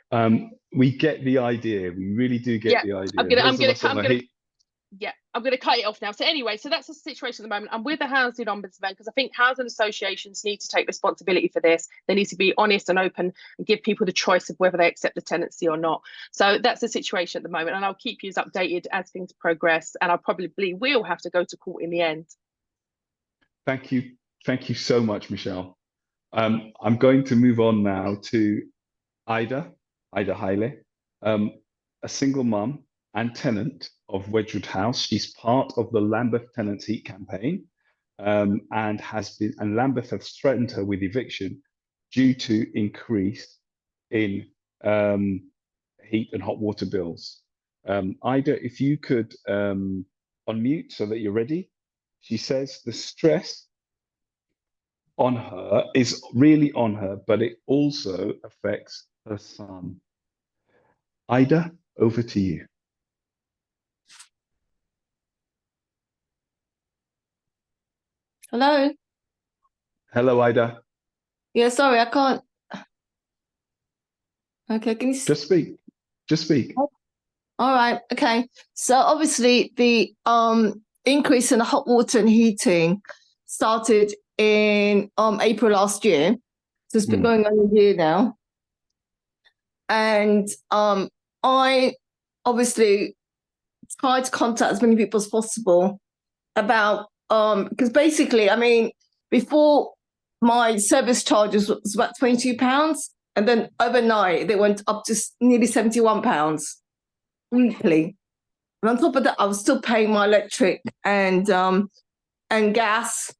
We get the idea. We really do get the idea. I'm going to cut it off now. So anyway, so that's the situation at the moment. I'm with the Housing Ombudsman because I think housing associations need to take responsibility for this. They need to be honest and open and give people the choice of whether they accept the tenancy or not. So that's the situation at the moment. And I'll keep you updated as things progress. And I probably will have to go to court in the end. Thank you. Thank you so much, Michelle. I'm going to move on now to Aida Haile, a single mum and tenant of Wedgwood House. She's part of the Lambeth Tenants Heat campaign, and Lambeth has threatened her with eviction due to increase in heat and hot water bills. Aida, if you could unmute so that you're ready. She says the stress on her is really on her, but it also affects her son. Aida, over to you. Hello. Hello, Aida. Yeah, sorry, I can't. Okay, can you just speak? Just speak. All right. Okay. So obviously the increase in the hot water and heating started in April last year. So it's been going on a year now. And I obviously tried to contact as many people as possible about because basically, I mean, before my service charges was about £22, and then overnight they went up to nearly £71 weekly. And on top of that, I was still paying my electric and gas.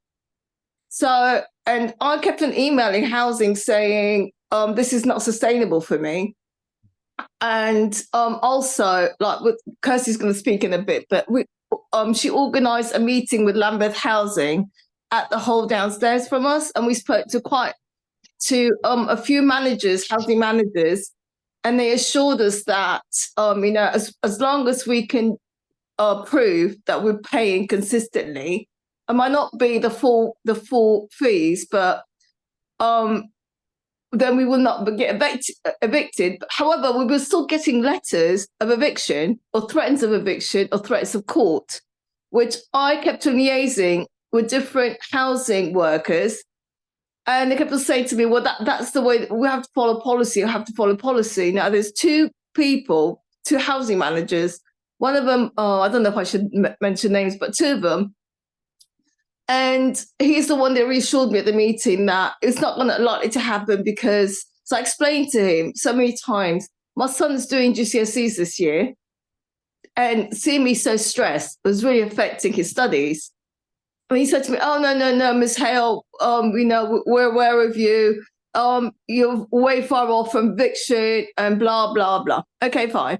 So, and I kept on emailing housing saying, this is not sustainable for me. And also, like, Kirsty's going to speak in a bit, but she organised a meeting with Lambeth Housing at the hall downstairs from us, and we spoke to a few managers, housing managers, and they assured us that you know, as long as we can prove that we're paying consistently, it might not be the full fees, but then we will not get evicted. However, we were still getting letters of eviction or threats of eviction or threats of court, which I kept on liaising with different housing workers. And they kept on saying to me, well, that's the way we have to follow policy. I have to follow policy. Now, there's two housing managers. One of them, I don't know if I should mention names, but two of them. And he's the one that reassured me at the meeting that it's not likely to happen because, so I explained to him so many times, my son's doing GCSEs this year, and seeing me so stressed was really affecting his studies. And he said to me, oh, no, Miss Hale, you know, we're aware of you. You're way far off from eviction and blah, blah, blah. Okay, fine.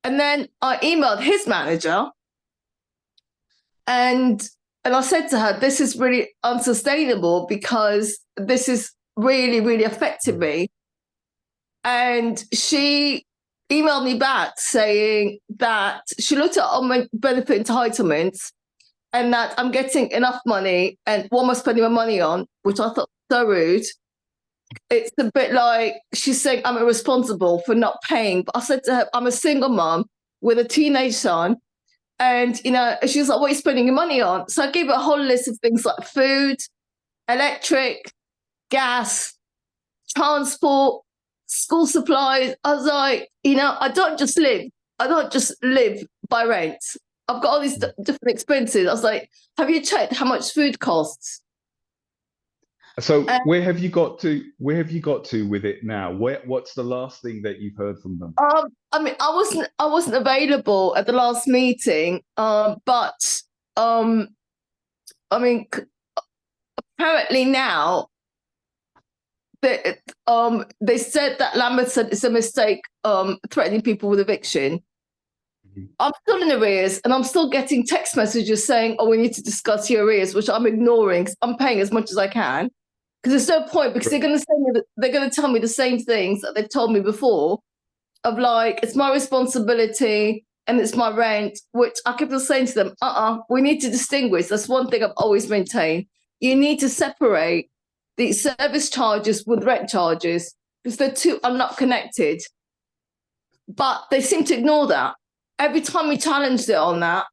And then I emailed his manager and I said to her, this is really unsustainable because this is really, really affecting me. And she emailed me back saying that she looked at all my benefit entitlements and that I'm getting enough money and what am I spending my money on, which I thought was so rude. It's a bit like she's saying I'm irresponsible for not paying. But I said to her, I'm a single mom with a teenage son. And, you know, she's like, what are you spending your money on? So I gave her a whole list of things like food, electric, gas, transport, school supplies. I was like, you know, I don't just live by rent. I've got all these different expenses. I was like, have you checked how much food costs? So where have you got to with it now? What's the last thing that you've heard from them? I mean, I wasn't available at the last meeting, but I mean, apparently now they said that Lambeth said it's a mistake threatening people with eviction. I'm still in arrears, and I'm still getting text messages saying, "Oh, we need to discuss your arrears," which I'm ignoring. I'm paying as much as I can because there's no point, because they're going to tell me the same things that they've told me before, of like, it's my responsibility and it's my rent, which I kept on saying to them, we need to distinguish. That's one thing I've always maintained. You need to separate the service charges with rent charges, because the two are not connected. But they seem to ignore that. Every time we challenged it on that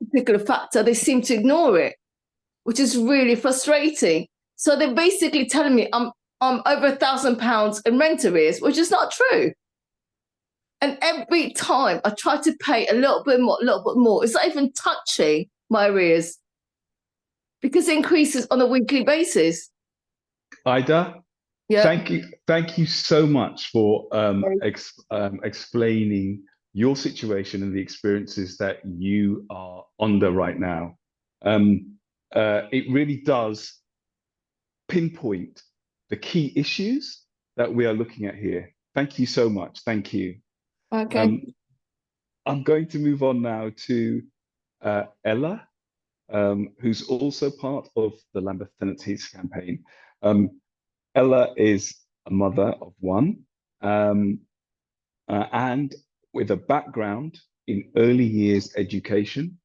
particular factor, they seem to ignore it, which is really frustrating. So they're basically telling me I'm over £1,000 in rent arrears, which is not true. And every time I try to pay a little bit more, it's not even touching my arrears, because it increases on a weekly basis. Ida, Yeah. thank you so much for explaining your situation and the experiences that you are under right now. It really does pinpoint the key issues that we are looking at here. Thank you so much. Thank you. Okay. I'm going to move on now to Ella, who's also part of the Lambeth Tenants Heats campaign. Ella is a mother of one, and with a background in early years education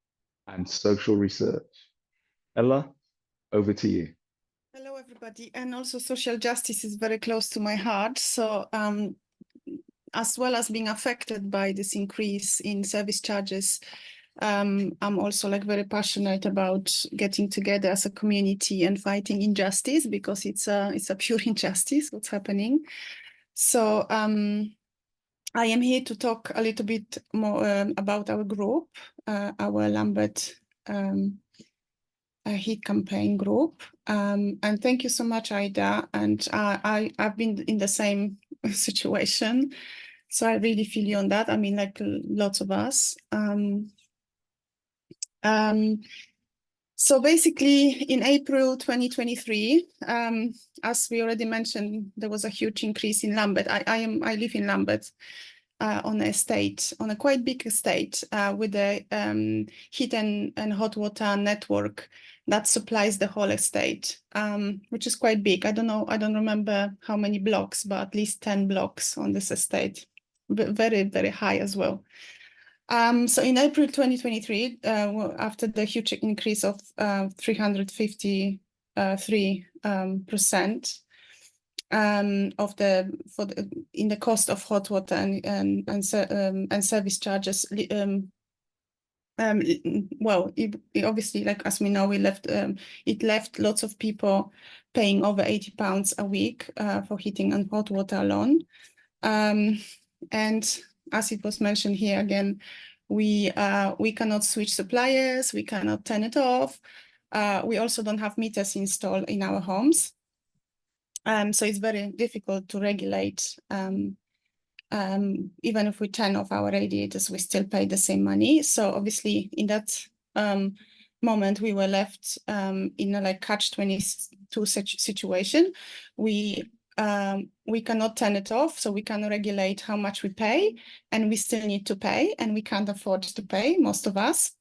and social research. Ella, over to you. Hello, everybody. And also social justice is very close to my heart. So as well as being affected by this increase in service charges, I'm also like very passionate about getting together as a community and fighting injustice, because it's a pure injustice what's happening. So I am here to talk a little bit more about our group, our Lambeth heat campaign group. And thank you so much, Ida. And I've been in the same situation, so I really feel you on that. I mean, like lots of us. So basically, in April 2023, as we already mentioned, there was a huge increase in Lambeth. I live in Lambeth on an estate, on a quite big estate, with a heat and hot water network that supplies the whole estate, which is quite big. I don't remember how many blocks, but at least 10 blocks on this estate. Very, very high as well. So in April 2023, after the huge increase of 353% in the cost of hot water and service charges, well, obviously, like as we know, it left lots of people paying over £80 a week for heating and hot water alone. And as it was mentioned here again, we cannot switch suppliers, we cannot turn it off. We also don't have meters installed in our homes. So it's very difficult to regulate. Even if we turn off our radiators, we still pay the same money. So obviously in that moment, we were left in a like catch-22 situation. We cannot turn it off, so we cannot regulate how much we pay, and we still need to pay, and we can't afford to pay, most of us.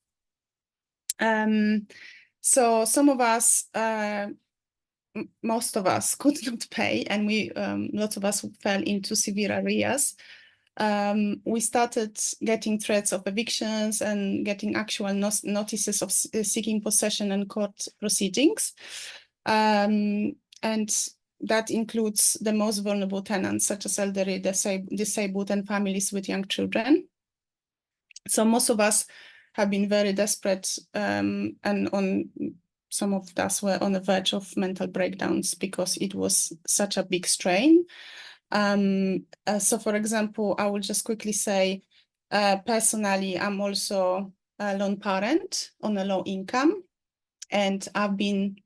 So some of us, most of us could not pay, and lots of us fell into severe arrears. We started getting threats of evictions and getting actual notices of seeking possession and court proceedings. And that includes the most vulnerable tenants, such as elderly, disabled, and families with young children. So most of us have been very desperate, and some of us were on the verge of mental breakdowns because it was such a big strain. So for example, I will just quickly say, personally, I'm also a lone parent on a low income, and I've been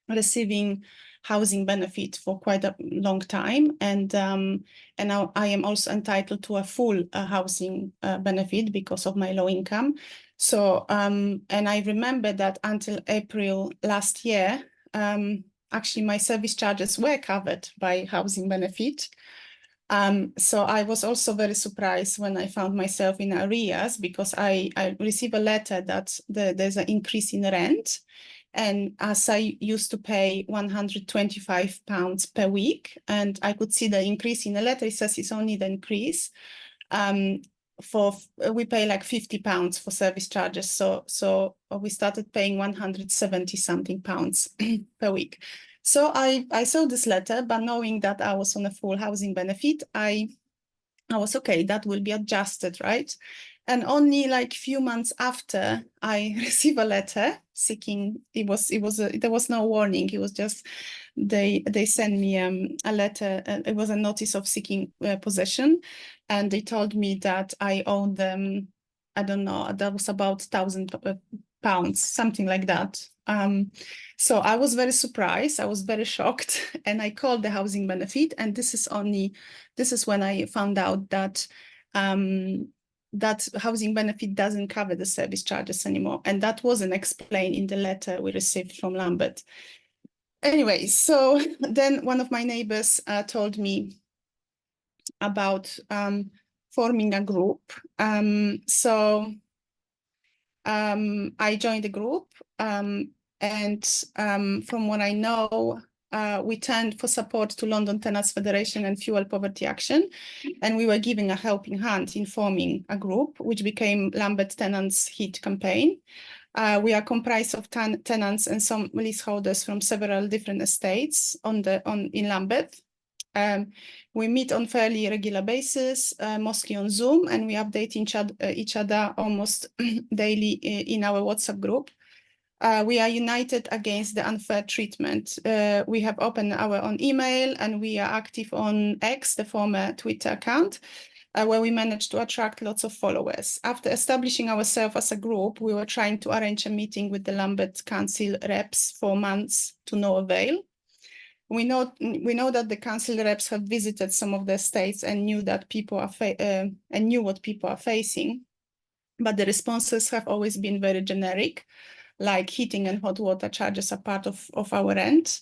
receiving housing benefit for quite a long time, and now I am also entitled to a full housing benefit because of my low income. So and I remember that until April last year, actually my service charges were covered by housing benefit. So I was also very surprised when I found myself in arrears, because I received a letter that there's an increase in rent. And as I used to pay £125 per week, and I could see the increase in the letter, it says it's only the increase. We pay like £50 for service charges. So we started paying 170 something pounds per week. So I saw this letter, but knowing that I was on a full housing benefit, I was okay, that will be adjusted, right? And only like few months after, I received a letter seeking, there was no warning, it was just, they sent me a letter, it was a notice of seeking possession, and they told me that I owed them, I don't know, that was about £1,000, something like that. So I was very surprised, I was very shocked, and I called the housing benefit, and this is when I found out that that housing benefit doesn't cover the service charges anymore, and that wasn't explained in the letter we received from Lambeth. Anyway, so then one of my neighbors told me about forming a group. So I joined the group, and from what I know, we turned for support to London Tenants Federation and Fuel Poverty Action, and we were giving a helping hand in forming a group, which became Lambeth Tenants Heat Campaign. We are comprised of tenants and some leaseholders from several different estates in Lambeth. We meet on fairly regular basis, mostly on Zoom, and we update each other almost daily in our WhatsApp group. We are united against the unfair treatment. We have opened our own email, and we are active on X, the former Twitter account, where we managed to attract lots of followers. After establishing ourselves as a group, we were trying to arrange a meeting with the Lambeth Council reps for months to no avail. We know that the council reps have visited some of the estates and knew that what people are facing, but the responses have always been very generic, like heating and hot water charges are part of our rent.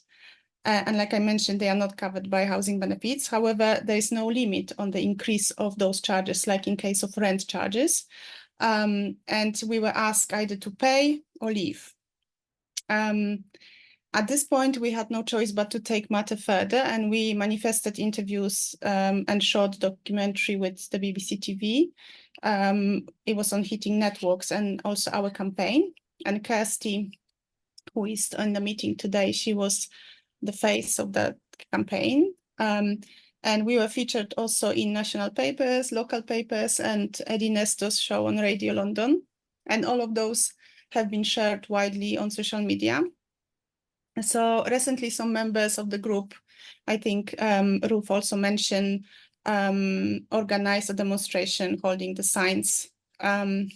And like I mentioned, they are not covered by housing benefits. However, there is no limit on the increase of those charges, like in case of rent charges. And we were asked either to pay or leave. At this point, we had no choice but to take matter further, and we manifested interviews and short documentary with the BBC TV. It was on heating networks and also our campaign. And Kirsty, who is in the meeting today, she was the face of the campaign. And we were featured also in national papers, local papers, and Eddie Nestor's show on Radio London. And all of those have been shared widely on social media. So recently, some members of the group, I think Ruth also mentioned, organized a demonstration holding the signs. And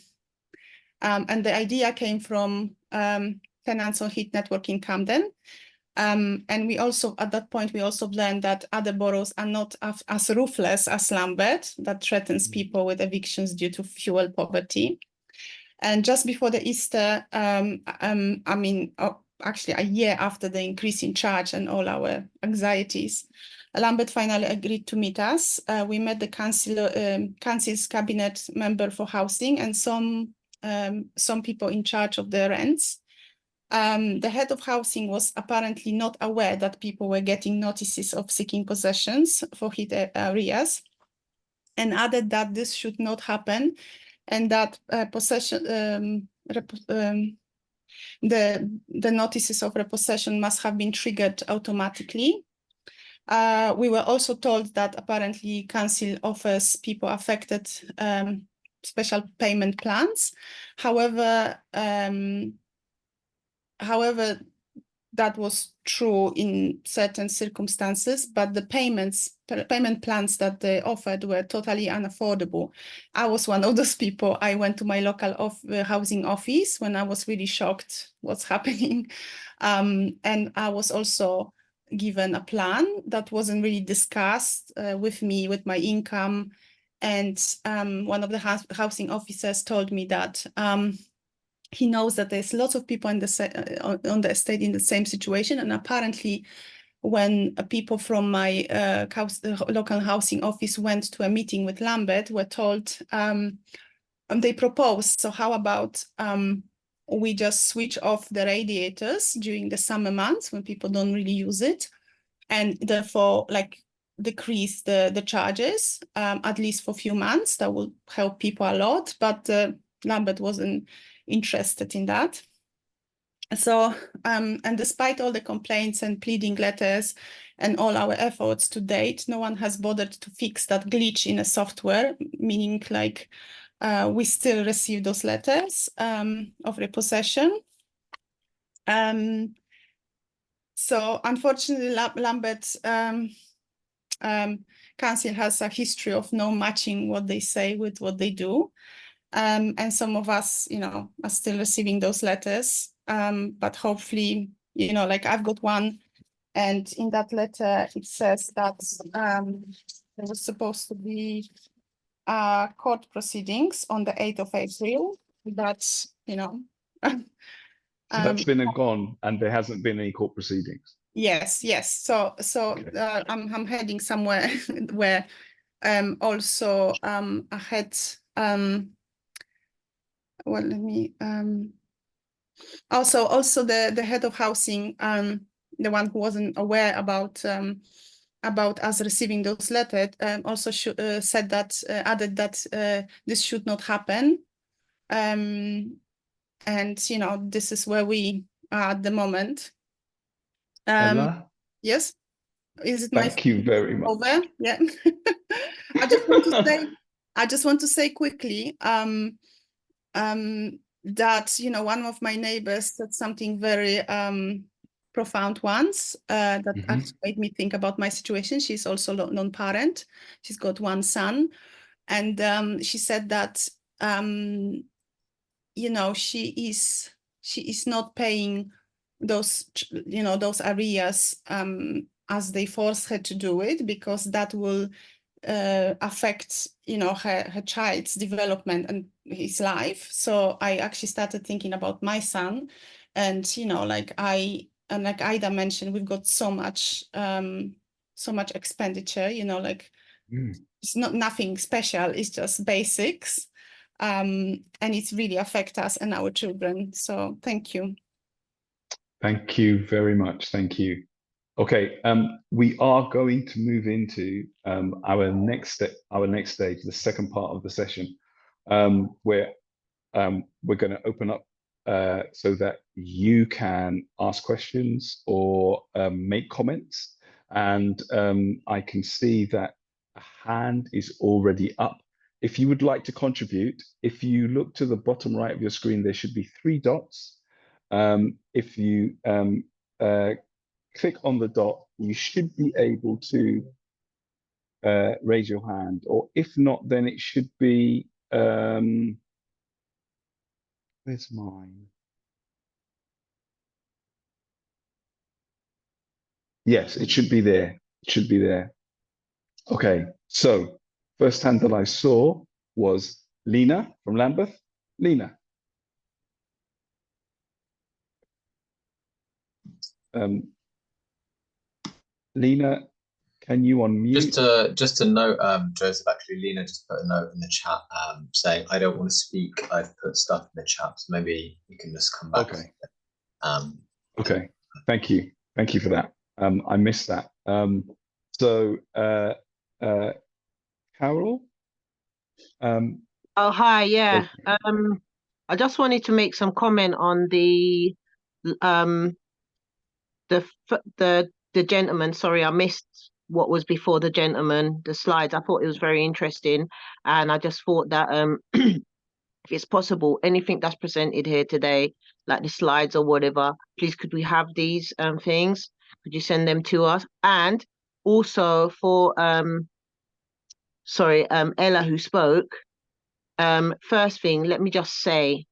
the idea came from Tenants on Heat Network in Camden. And we also, at that point, we also learned that other boroughs are not as ruthless as Lambeth, that threatens people with evictions due to fuel poverty. And just before the Easter, actually a year after the increase in charge and all our anxieties, Lambeth finally agreed to meet us. We met the council's cabinet member for housing and some people in charge of the rents. The head of housing was apparently not aware that people were getting notices of seeking possessions for heat areas, and added that this should not happen, and that the notices of repossession must have been triggered automatically. We were also told that apparently council offers people affected special payment plans. However, that was true in certain circumstances, but the payment plans that they offered were totally unaffordable. I was one of those people. I went to my local housing office when I was really shocked what's happening. And I was also given a plan that wasn't really discussed with me, with my income. And one of the housing officers told me that he knows that there's lots of people on the estate in the same situation, and apparently when people from my local housing office went to a meeting with Lambeth, were told, they proposed, so how about we just switch off the radiators during the summer months when people don't really use it, and therefore like decrease the charges, at least for a few months. That will help people a lot, but Lambeth wasn't interested in that. So, and despite all the complaints and pleading letters and all our efforts to date, no one has bothered to fix that glitch in a software, meaning like we still receive those letters of repossession. So unfortunately, Lambeth Council has a history of no matching what they say with what they do. And some of us, you know, are still receiving those letters. But hopefully, you know, like I've got one, and in that letter it says that there was supposed to be court proceedings on the 8th of April. That's, you know. So that's been and gone, and there hasn't been any court proceedings. Yes, yes. So Okay. I'm heading somewhere where also I had well, let me also the head of housing, the one who wasn't aware about us receiving those letters, also said that added that this should not happen, and you know, this is where we are at the moment. Ella, Yes, is it thank you very much. over? Yeah. I just want to say quickly that, you know, one of my neighbors said something very profound once that actually made me think about my situation. She's also non-parent. She's got one son, and she said that you know, she is not paying those, you know, those arrears as they force her to do it, because that will affect, you know, her child's development and his life. So I actually started thinking about my son, and you know, like like Aida mentioned, we've got so much expenditure, you know, like it's not nothing special, it's just basics, and it's really affect us and our children. So thank you. Thank you very much. Thank you. Okay, we are going to move into our next stage, the second part of the session, where we're going to open up so that you can ask questions or make comments. And I can see that a hand is already up. If you would like to contribute, if you look to the bottom right of your screen, there should be 3 dots. If you click on the dot, you should be able to raise your hand, or if not, then it should be, where's mine? Yes, it should be there. It should be there. Okay, so first hand that I saw was Lena from Lambeth. Lena. Lena, can you unmute? Just to note, Joseph, actually, Lena just put a note in the chat saying, I don't want to speak. I've put stuff in the chat, so maybe you can just come back. Okay. Okay, thank you. Thank you for that. I missed that. So, Carol? Oh, hi, yeah. I just wanted to make some comment on the gentleman. Sorry, I missed what was before the gentleman, the slides. I thought it was very interesting, and I just thought that if it's possible, anything that's presented here today, like the slides or whatever, please could we have these things? Could you send them to us? And also for Ella, who spoke, first thing, let me just say,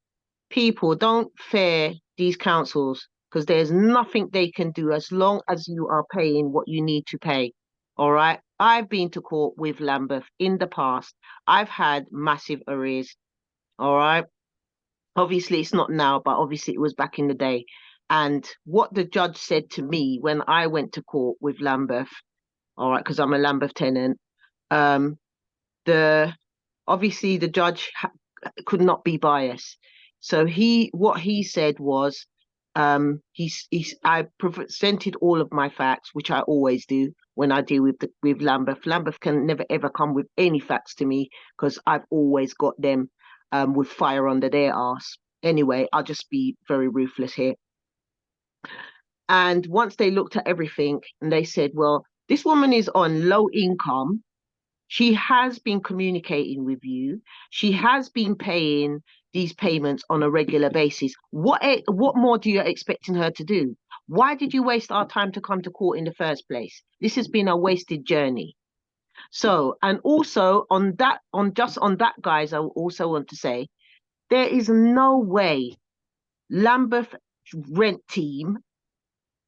people, don't fear these councils, because there's nothing they can do as long as you are paying what you need to pay. All right. I've been to court with Lambeth in the past. I've had massive arrears. All right. Obviously, it's not now, but obviously it was back in the day. And what the judge said to me when I went to court with Lambeth, all right, because I'm a Lambeth tenant, um, the obviously the judge could not be biased. So what he said was, I presented all of my facts, which I always do when I deal with Lambeth. Lambeth can never ever come with any facts to me because I've always got them with fire under their arse. Anyway, I'll just be very ruthless here. And once they looked at everything and they said, well, this woman is on low income. She has been communicating with you. She has been paying these payments on a regular basis. What more do you expecting her to do? Why did you waste our time to come to court in the first place? This has been a wasted journey. So, and also on that, guys, I also want to say, there is no way Lambeth rent team,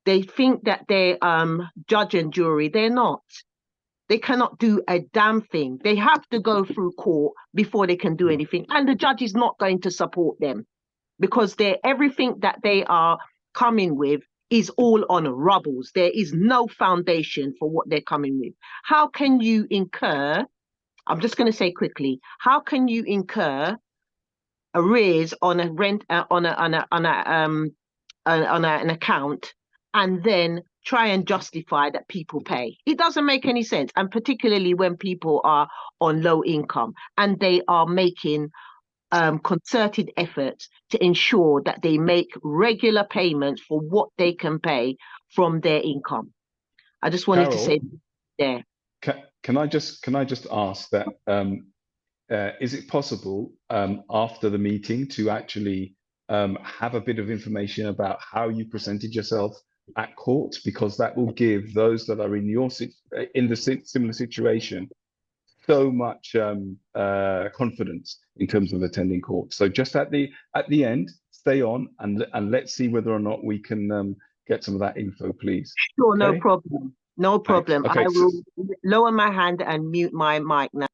they think that they're judge and jury. They're not. They cannot do a damn thing. They have to go through court before they can do anything. And the judge is not going to support them because everything that they are coming with is all on rubbles. There is no foundation for what they're coming with. How can you incur, I'm just going to say quickly, how can you incur arrears on a rent, on an account, and then try and justify that people pay? It doesn't make any sense. And particularly when people are on low income and they are making concerted efforts to ensure that they make regular payments for what they can pay from their income. I just wanted to say there. Can I just ask that, is it possible after the meeting to actually have a bit of information about how you presented yourself at court, because that will give those that are in the similar situation so much confidence in terms of attending court. So just at the end, stay on and let's see whether or not we can get some of that info, please. Sure, okay? No problem. No problem. Okay, I will lower my hand and mute my mic now.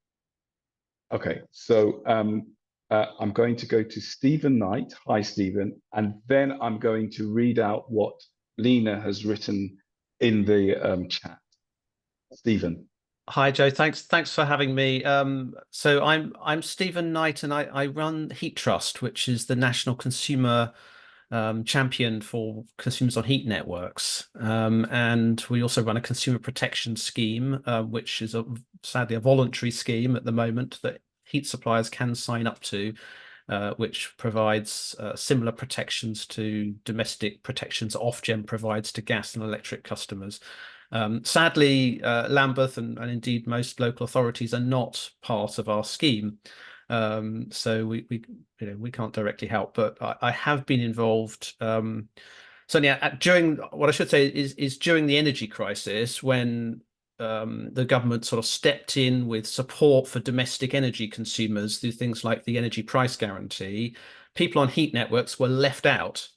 Okay, so I'm going to go to Stephen Knight. Hi, Stephen. And then I'm going to read out what Lena has written in the chat. Stephen. Hi, Joe. Thanks for having me. So I'm Stephen Knight, and I run Heat Trust, which is the national consumer champion for consumers on heat networks. And we also run a consumer protection scheme, which is sadly a voluntary scheme at the moment that heat suppliers can sign up to, which provides similar protections to domestic protections Ofgem provides to gas and electric customers. Sadly, Lambeth and indeed most local authorities are not part of our scheme, so we can't directly help. But I have been involved. Certainly, during what I should say is during the energy crisis, when the government sort of stepped in with support for domestic energy consumers through things like the energy price guarantee. People on heat networks were left out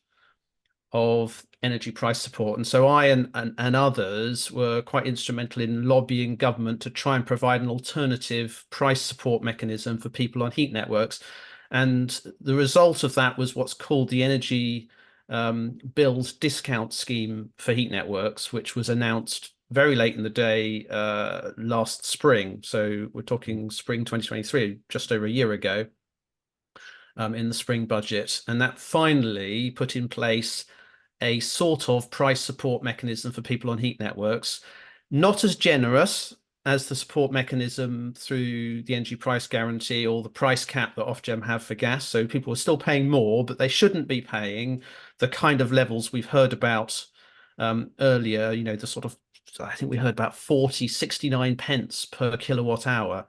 of energy price support, and so I and others were quite instrumental in lobbying government to try and provide an alternative price support mechanism for people on heat networks. And the result of that was what's called the Energy Bills Discount Scheme for heat networks, which was announced very late in the day last spring. So we're talking spring 2023, just over a year ago, in the spring budget. And that finally put in place a sort of price support mechanism for people on heat networks, not as generous as the support mechanism through the energy price guarantee or the price cap that Ofgem have for gas. So people are still paying more, but they shouldn't be paying the kind of levels we've heard about earlier, the sort of, I think we heard about 69 pence per kilowatt hour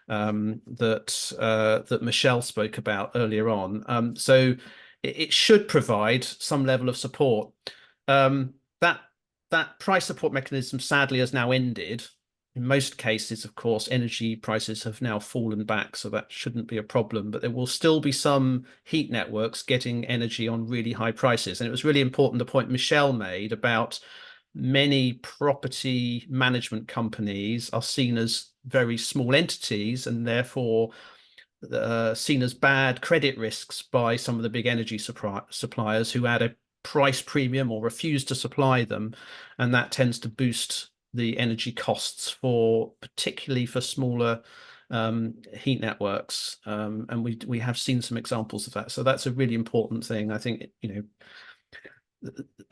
that Michelle spoke about earlier on. So it should provide some level of support. That price support mechanism sadly has now ended. In most cases, of course, energy prices have now fallen back, so that shouldn't be a problem. But there will still be some heat networks getting energy on really high prices. And it was really important, the point Michelle made about many property management companies are seen as very small entities, and therefore seen as bad credit risks by some of the big energy suppliers who add a price premium or refuse to supply them, and that tends to boost the energy costs particularly for smaller heat networks, and we have seen some examples of that. So that's a really important thing. I think, you know,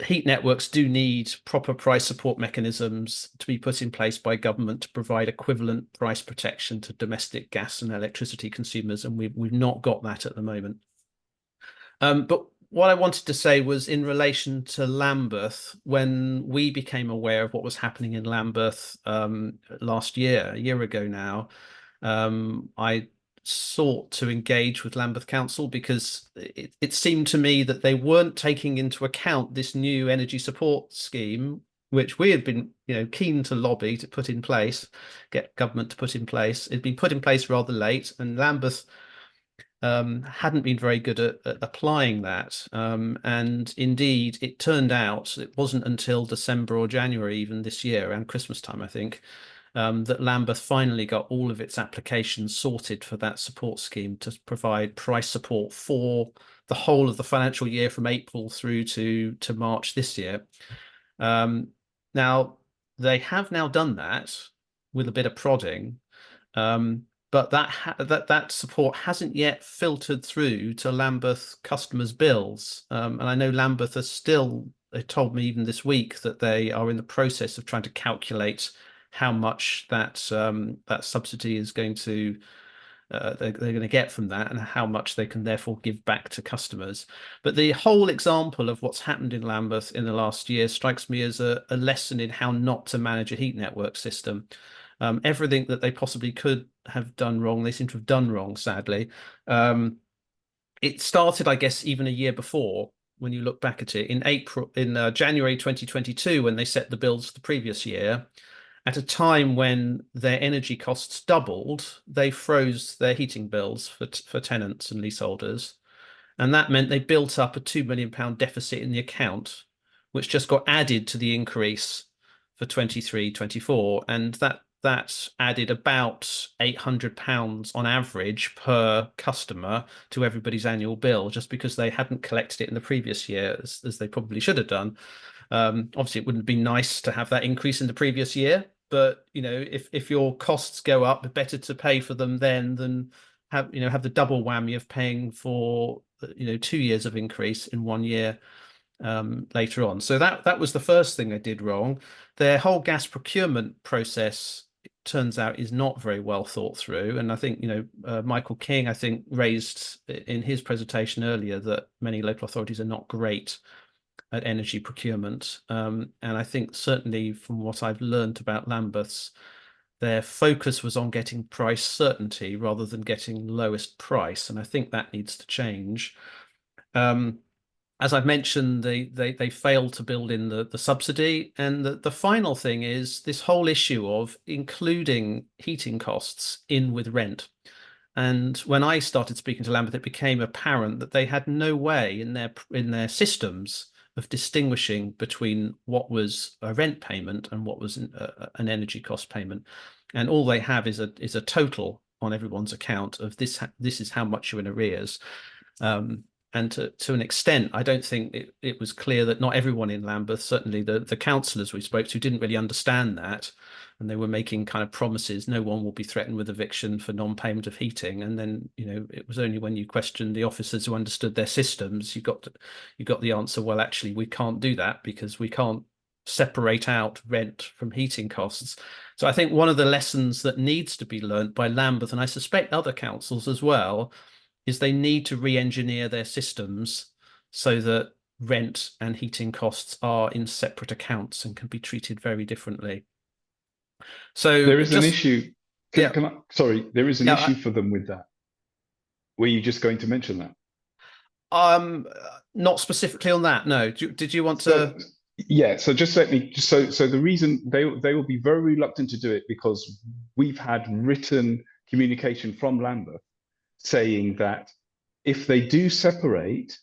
heat networks do need proper price support mechanisms to be put in place by government to provide equivalent price protection to domestic gas and electricity consumers, and we've not got that at the moment. But what I wanted to say was in relation to Lambeth, when we became aware of what was happening in Lambeth last year, a year ago now, I sought to engage with Lambeth Council because it seemed to me that they weren't taking into account this new energy support scheme, which we had been, you know, keen to lobby to put in place, get government to put in place. It'd been put in place rather late, and Lambeth hadn't been very good at applying that. And indeed, it turned out it wasn't until December or January, even this year, around Christmas time, I think, that Lambeth finally got all of its applications sorted for that support scheme to provide price support for the whole of the financial year from April through to March this year. Now, they have now done that with a bit of prodding, but that support hasn't yet filtered through to Lambeth customers' bills. And I know Lambeth are still, they told me even this week that they are in the process of trying to calculate how much that subsidy is going to they're going to get from that, and how much they can therefore give back to customers. But the whole example of what's happened in Lambeth in the last year strikes me as a lesson in how not to manage a heat network system. Everything that they possibly could have done wrong, they seem to have done wrong, sadly. It started, I guess, even a year before, when you look back at it, in January 2022, when they set the bills for the previous year. At a time when their energy costs doubled, they froze their heating bills for tenants and leaseholders. And that meant they built up a £2 million deficit in the account, which just got added to the increase for 23-24. And that added about £800 on average per customer to everybody's annual bill, just because they hadn't collected it in the previous year as they probably should have done. Obviously, it wouldn't be nice to have that increase in the previous year, but you know, if your costs go up, better to pay for them then than have the double whammy of paying for 2 years of increase in 1 year later on. So that was the first thing they did wrong. Their whole gas procurement process, it turns out, is not very well thought through. And I think Michael King, I think, raised in his presentation earlier that many local authorities are not great at energy procurement, and I think certainly from what I've learned about Lambeth's, their focus was on getting price certainty rather than getting lowest price, and I think that needs to change. As I've mentioned, they failed to build in the subsidy, and the final thing is this whole issue of including heating costs in with rent. And when I started speaking to Lambeth, it became apparent that they had no way in their systems of distinguishing between what was a rent payment and what was an energy cost payment, and all they have is a total on everyone's account of this is how much you're in arrears. And to an extent, I don't think it was clear that not everyone in Lambeth, certainly the councillors we spoke to, didn't really understand that, and they were making kind of promises, no one will be threatened with eviction for non-payment of heating. And then it was only when you questioned the officers who understood their systems, you got the answer, well, actually we can't do that because we can't separate out rent from heating costs. So I think one of the lessons that needs to be learned by Lambeth, and I suspect other councils as well, is they need to re-engineer their systems so that rent and heating costs are in separate accounts and can be treated very differently. So there is an issue. There is an issue for them with that. Were you just going to mention that? Not specifically on that, no. Did you want to? Yeah, so just let me. So the reason they will be very reluctant to do it, because we've had written communication from Lambeth saying that if they do separate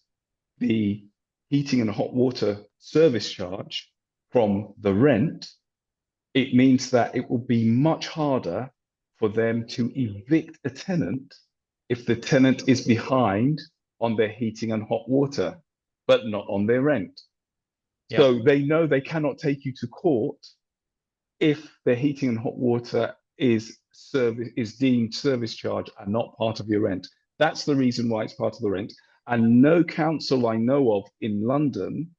the heating and hot water service charge from the rent, it means that it will be much harder for them to evict a tenant if the tenant is behind on their heating and hot water, but not on their rent. Yep. So they know they cannot take you to court if their heating and hot water is deemed service charge and not part of your rent. That's the reason why it's part of the rent. And no council I know of in London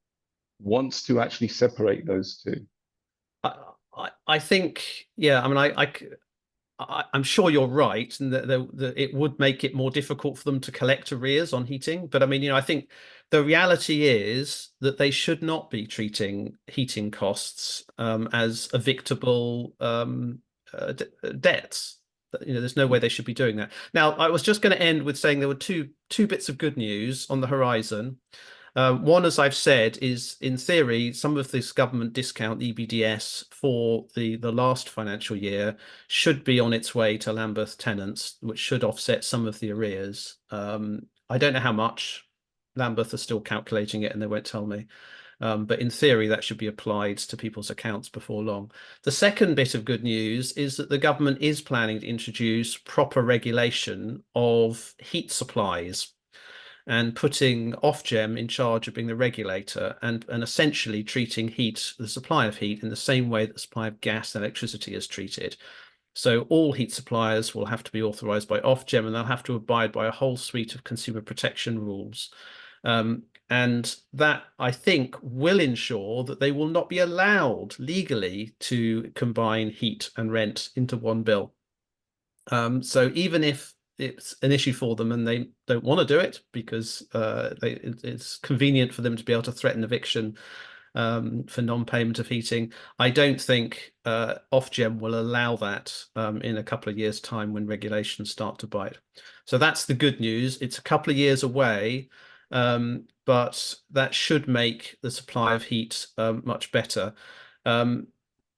wants to actually separate those two. I think, yeah, I mean, I'm sure you're right, and that it would make it more difficult for them to collect arrears on heating. But I mean, you know, I think the reality is that they should not be treating heating costs as evictable debts. You know, there's no way they should be doing that. Now, I was just going to end with saying there were two bits of good news on the horizon. One, as I've said, is in theory, some of this government discount, EBDS, for the last financial year should be on its way to Lambeth tenants, which should offset some of the arrears. I don't know how much. Lambeth are still calculating it and they won't tell me. But in theory, that should be applied to people's accounts before long. The second bit of good news is that the government is planning to introduce proper regulation of heat supplies, and putting Ofgem in charge of being the regulator and essentially treating heat, the supply of heat, in the same way that the supply of gas and electricity is treated. So all heat suppliers will have to be authorised by Ofgem, and they'll have to abide by a whole suite of consumer protection rules. And that, I think, will ensure that they will not be allowed legally to combine heat and rent into one bill. So even if it's an issue for them and they don't want to do it because it's convenient for them to be able to threaten eviction for non-payment of heating, I don't think Ofgem will allow that in a couple of years' time when regulations start to bite. So that's the good news. It's a couple of years away, but that should make the supply of heat much better.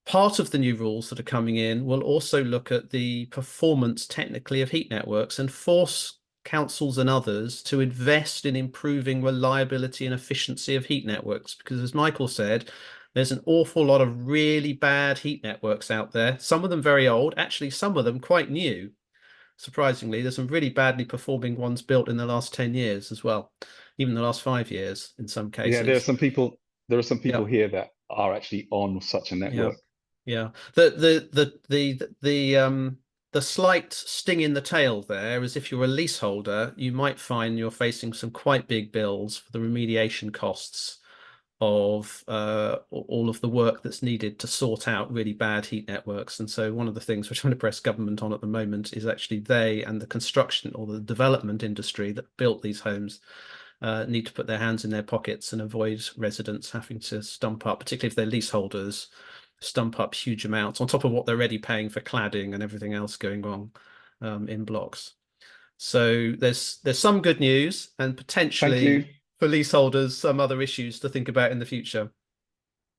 Part of the new rules that are coming in will also look at the performance technically of heat networks and force councils and others to invest in improving reliability and efficiency of heat networks. Because as Michael said, there's an awful lot of really bad heat networks out there, some of them very old, actually some of them quite new. Surprisingly, there's some really badly performing ones built in the last 10 years as well, even the last 5 years in some cases. Yeah, there are some people here that are actually on such a network. Yeah. The slight sting in the tail there is if you're a leaseholder, you might find you're facing some quite big bills for the remediation costs of all of the work that's needed to sort out really bad heat networks. And so one of the things we're trying to press government on at the moment is actually they and the construction or the development industry that built these homes need to put their hands in their pockets and avoid residents having to stump up, particularly if they're leaseholders, stump up huge amounts on top of what they're already paying for cladding and everything else going on in blocks. So there's some good news and potentially for leaseholders some other issues to think about in the future.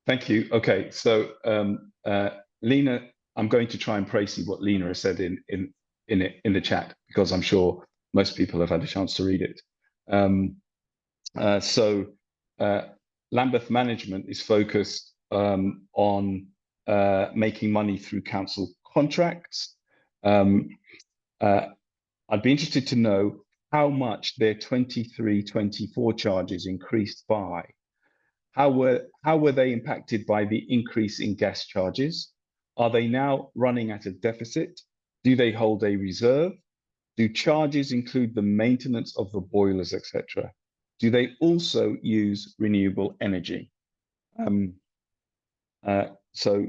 Thank you. Okay, so Lena, I'm going to try and praise what Lena has said in the chat because I'm sure most people have had a chance to read it. Lambeth management is focused on making money through council contracts. I'd be interested to know how much their 23-24 charges increased by. How were they impacted by the increase in gas charges? Are they now running at a deficit? Do they hold a reserve? Do charges include the maintenance of the boilers, etc.? Do they also use renewable energy? So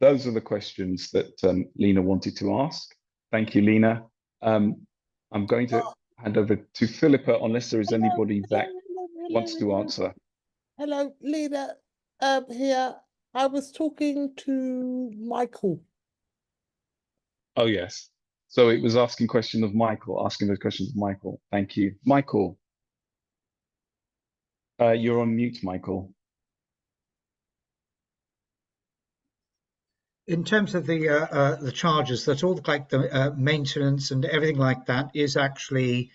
those are the questions that Lena wanted to ask. Thank you, Lena. I'm going to hand over to Philippa unless there is anybody that wants to answer. Hello, Lena here. I was talking to Michael. Oh, yes. So it was asking the question of Michael. Thank you. Michael. You're on mute, Michael. In terms of the charges, that all the maintenance and everything like that is actually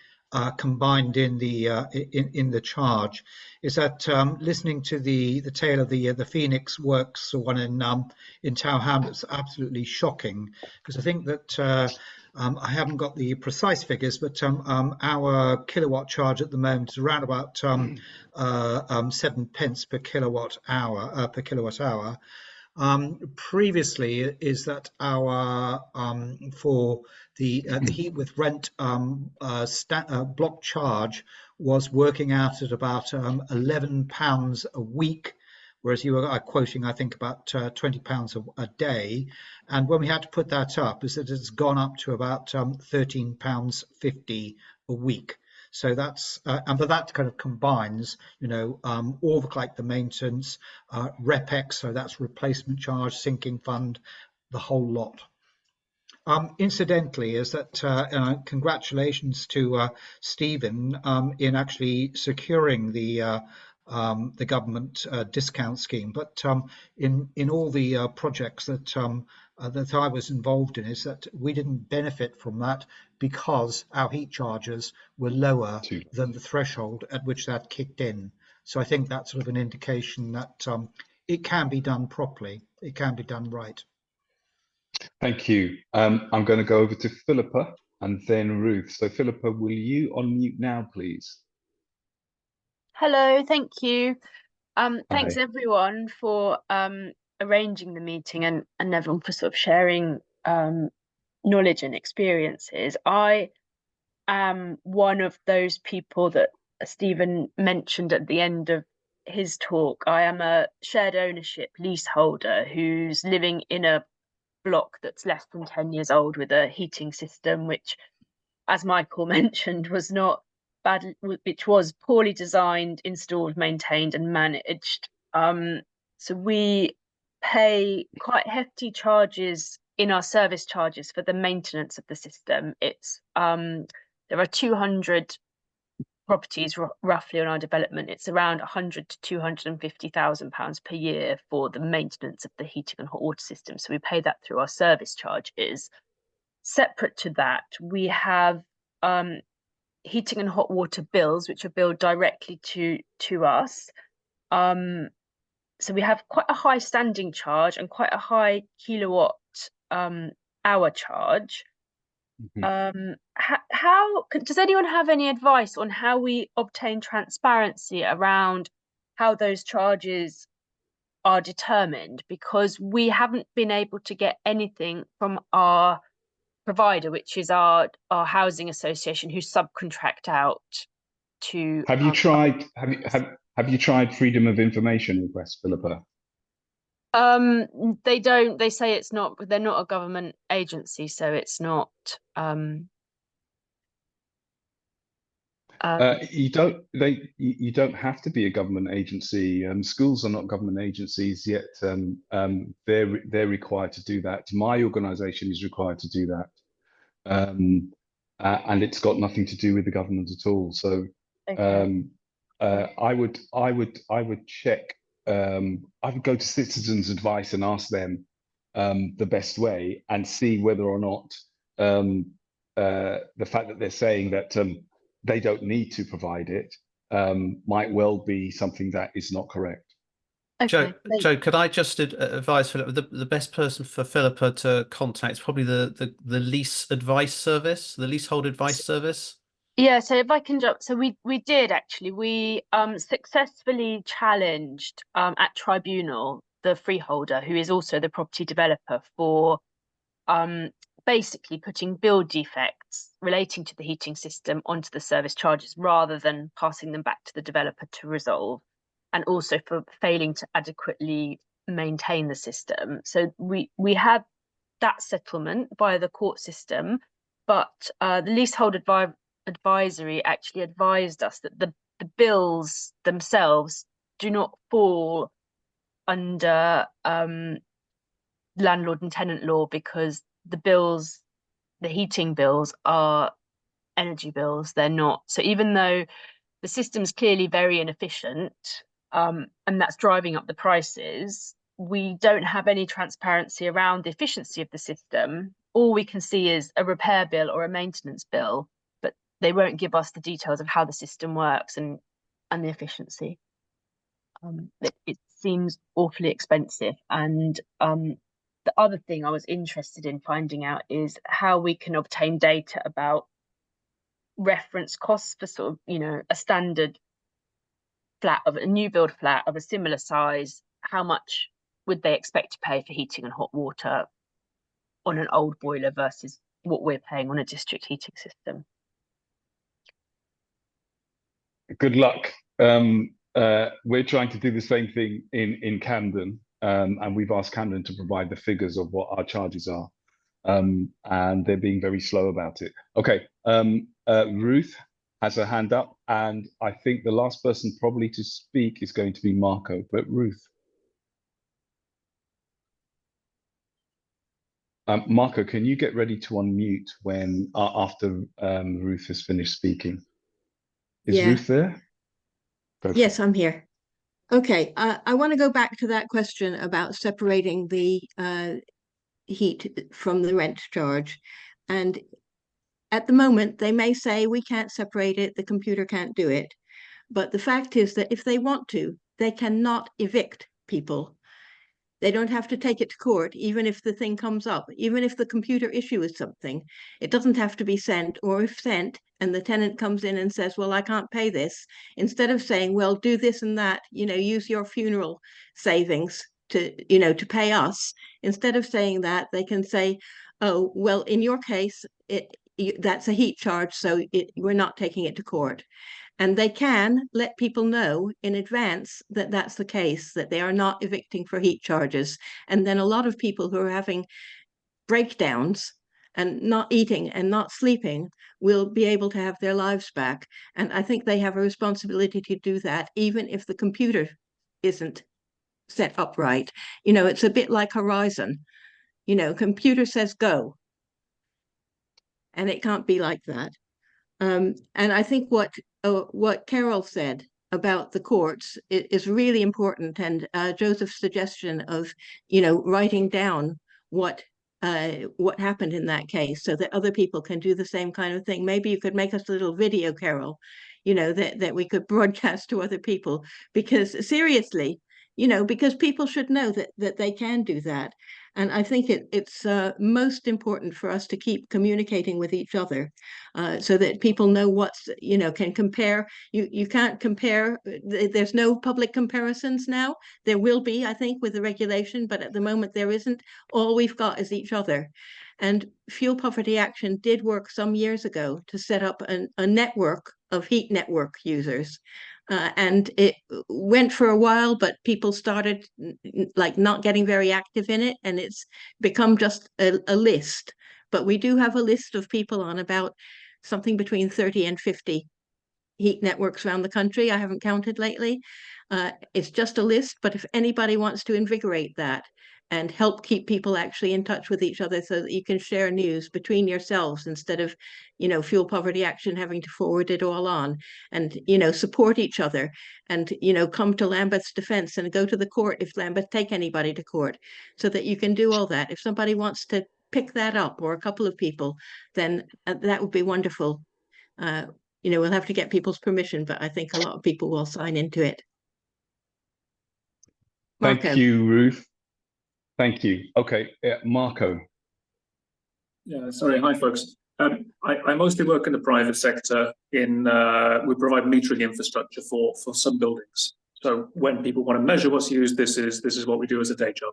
combined in the charge. Is that listening to the tale of the Phoenix Works one in Tower Hamlets absolutely shocking, because I think that I haven't got the precise figures, but our kilowatt charge at the moment is around about 7 pence per kilowatt hour. Previously is that our for the heat with rent block charge was working out at about £11 a week, whereas you were quoting, I think, about £20 a day. And when we had to put that up, is that it's gone up to about £13.50 a week. So that's but that kind of combines, all the maintenance, RepEx, so that's replacement charge, sinking fund, the whole lot. Incidentally, is that congratulations to Stephen in actually securing the government discount scheme. But in all the projects that that I was involved in, is that we didn't benefit from that because our heat charges were lower than the threshold at which that kicked in. So I think that's sort of an indication that it can be done properly, it can be done right. Thank you. I'm going to go over to Philippa and then Ruth. So Philippa, will you unmute now, please? Hello, thank you. Thanks Hi. everyone for arranging the meeting and everyone for sort of sharing knowledge and experiences. I am one of those people that Stephen mentioned at the end of his talk. I am a shared ownership leaseholder who's living in a block that's less than 10 years old with a heating system, which, as Michael mentioned, was not bad, which was poorly designed, installed, maintained, and managed. So we pay quite hefty charges in our service charges for the maintenance of the system. It's there are 200 properties roughly on our development. It's around 100 to 250,000 pounds per year for the maintenance of the heating and hot water system. So we pay that through our service charges. Separate to that, we have heating and hot water bills, which are billed directly to us. So we have quite a high standing charge and quite a high kilowatt hour charge. How does anyone have any advice on how we obtain transparency around how those charges are determined? Because we haven't been able to get anything from our provider, which is our housing association, who subcontract out to. Have you tried? Have you tried freedom of information requests, Philippa? They don't. They say it's not. They're not a government agency, so it's not. You don't have to be a government agency. Schools are not government agencies, yet they're required to do that. My organisation is required to do that, and it's got nothing to do with the government at all. So Okay. I would check. I would go to Citizens Advice and ask them the best way, and see whether or not the fact that they're saying that they don't need to provide it might well be something that is not correct. Okay. Joe, could I just advise Philippa, the best person for Philippa to contact is probably the lease advice service, the leasehold advice service? Yeah, so if I can jump, so we did actually, we successfully challenged at tribunal the freeholder, who is also the property developer, for basically putting build defects relating to the heating system onto the service charges rather than passing them back to the developer to resolve, and also for failing to adequately maintain the system. So we had that settlement via the court system, but the leasehold advisory actually advised us that the bills themselves do not fall under landlord and tenant law, because the bills, the heating bills, are energy bills. They're not. So even though the system's clearly very inefficient, and that's driving up the prices, we don't have any transparency around the efficiency of the system. All we can see is a repair bill or a maintenance bill, but they won't give us the details of how the system works and the efficiency. It seems awfully expensive, and the other thing I was interested in finding out is how we can obtain data about reference costs for sort of, you know, a standard flat of a new build flat of a similar size. How much would they expect to pay for heating and hot water on an old boiler versus what we're paying on a district heating system? Good luck. We're trying to do the same thing in Camden, and we've asked Camden to provide the figures of what our charges are, and they're being very slow about it. Okay, Ruth has her hand up, and I think the last person probably to speak is going to be Marco, but Ruth. Marco, can you get ready to unmute when after Ruth has finished speaking? Is Ruth there? Yes, I'm here. Okay, I want to go back to that question about separating the heat from the rent charge. And at the moment, they may say we can't separate it, the computer can't do it. But the fact is that if they want to, they cannot evict people. They don't have to take it to court, even if the thing comes up, even if the computer issues something. It doesn't have to be sent, or if sent, and the tenant comes in and says, well, I can't pay this, instead of saying, well, do this and that, you know, use your funeral savings to, you know, to pay us. Instead of saying that, they can say, oh, well, in your case, that's a heat charge, so we're not taking it to court. And they can let people know in advance that that's the case, that they are not evicting for heat charges. And then a lot of people who are having breakdowns and not eating and not sleeping will be able to have their lives back. And I think they have a responsibility to do that, even if the computer isn't set up right. You know, it's a bit like Horizon. You know, computer says go. And it can't be like that. And I think what Carol said about the courts is really important. And Joseph's suggestion of, you know, writing down what happened in that case so that other people can do the same kind of thing. Maybe you could make us a little video, Carol, you know, that we could broadcast to other people, because seriously, you know, because people should know that they can do that. And I think it's most important for us to keep communicating with each other so that people know what's, you know, can compare. You can't compare. There's no public comparisons now. There will be, I think, with the regulation, but at the moment there isn't. All we've got is each other. And Fuel Poverty Action did work some years ago to set up a network of heat network users. And it went for a while, but people started like not getting very active in it, and it's become just a list. But we do have a list of people on about something between 30 and 50 heat networks around the country. I haven't counted lately. It's just a list, but if anybody wants to invigorate that and help keep people actually in touch with each other so that you can share news between yourselves instead of, you know, Fuel Poverty Action having to forward it all on, and, you know, support each other and, you know, come to Lambeth's defense and go to the court if Lambeth take anybody to court, so that you can do all that. If somebody wants to pick that up, or a couple of people, then that would be wonderful. You know, we'll have to get people's permission, but I think a lot of people will sign into it. Marco. Thank you, Ruth. Thank you. Okay, Marco. Yeah, sorry. Hi, folks. I mostly work in the private sector. We provide metering infrastructure for some buildings. So when people want to measure what's used, this is what we do as a day job.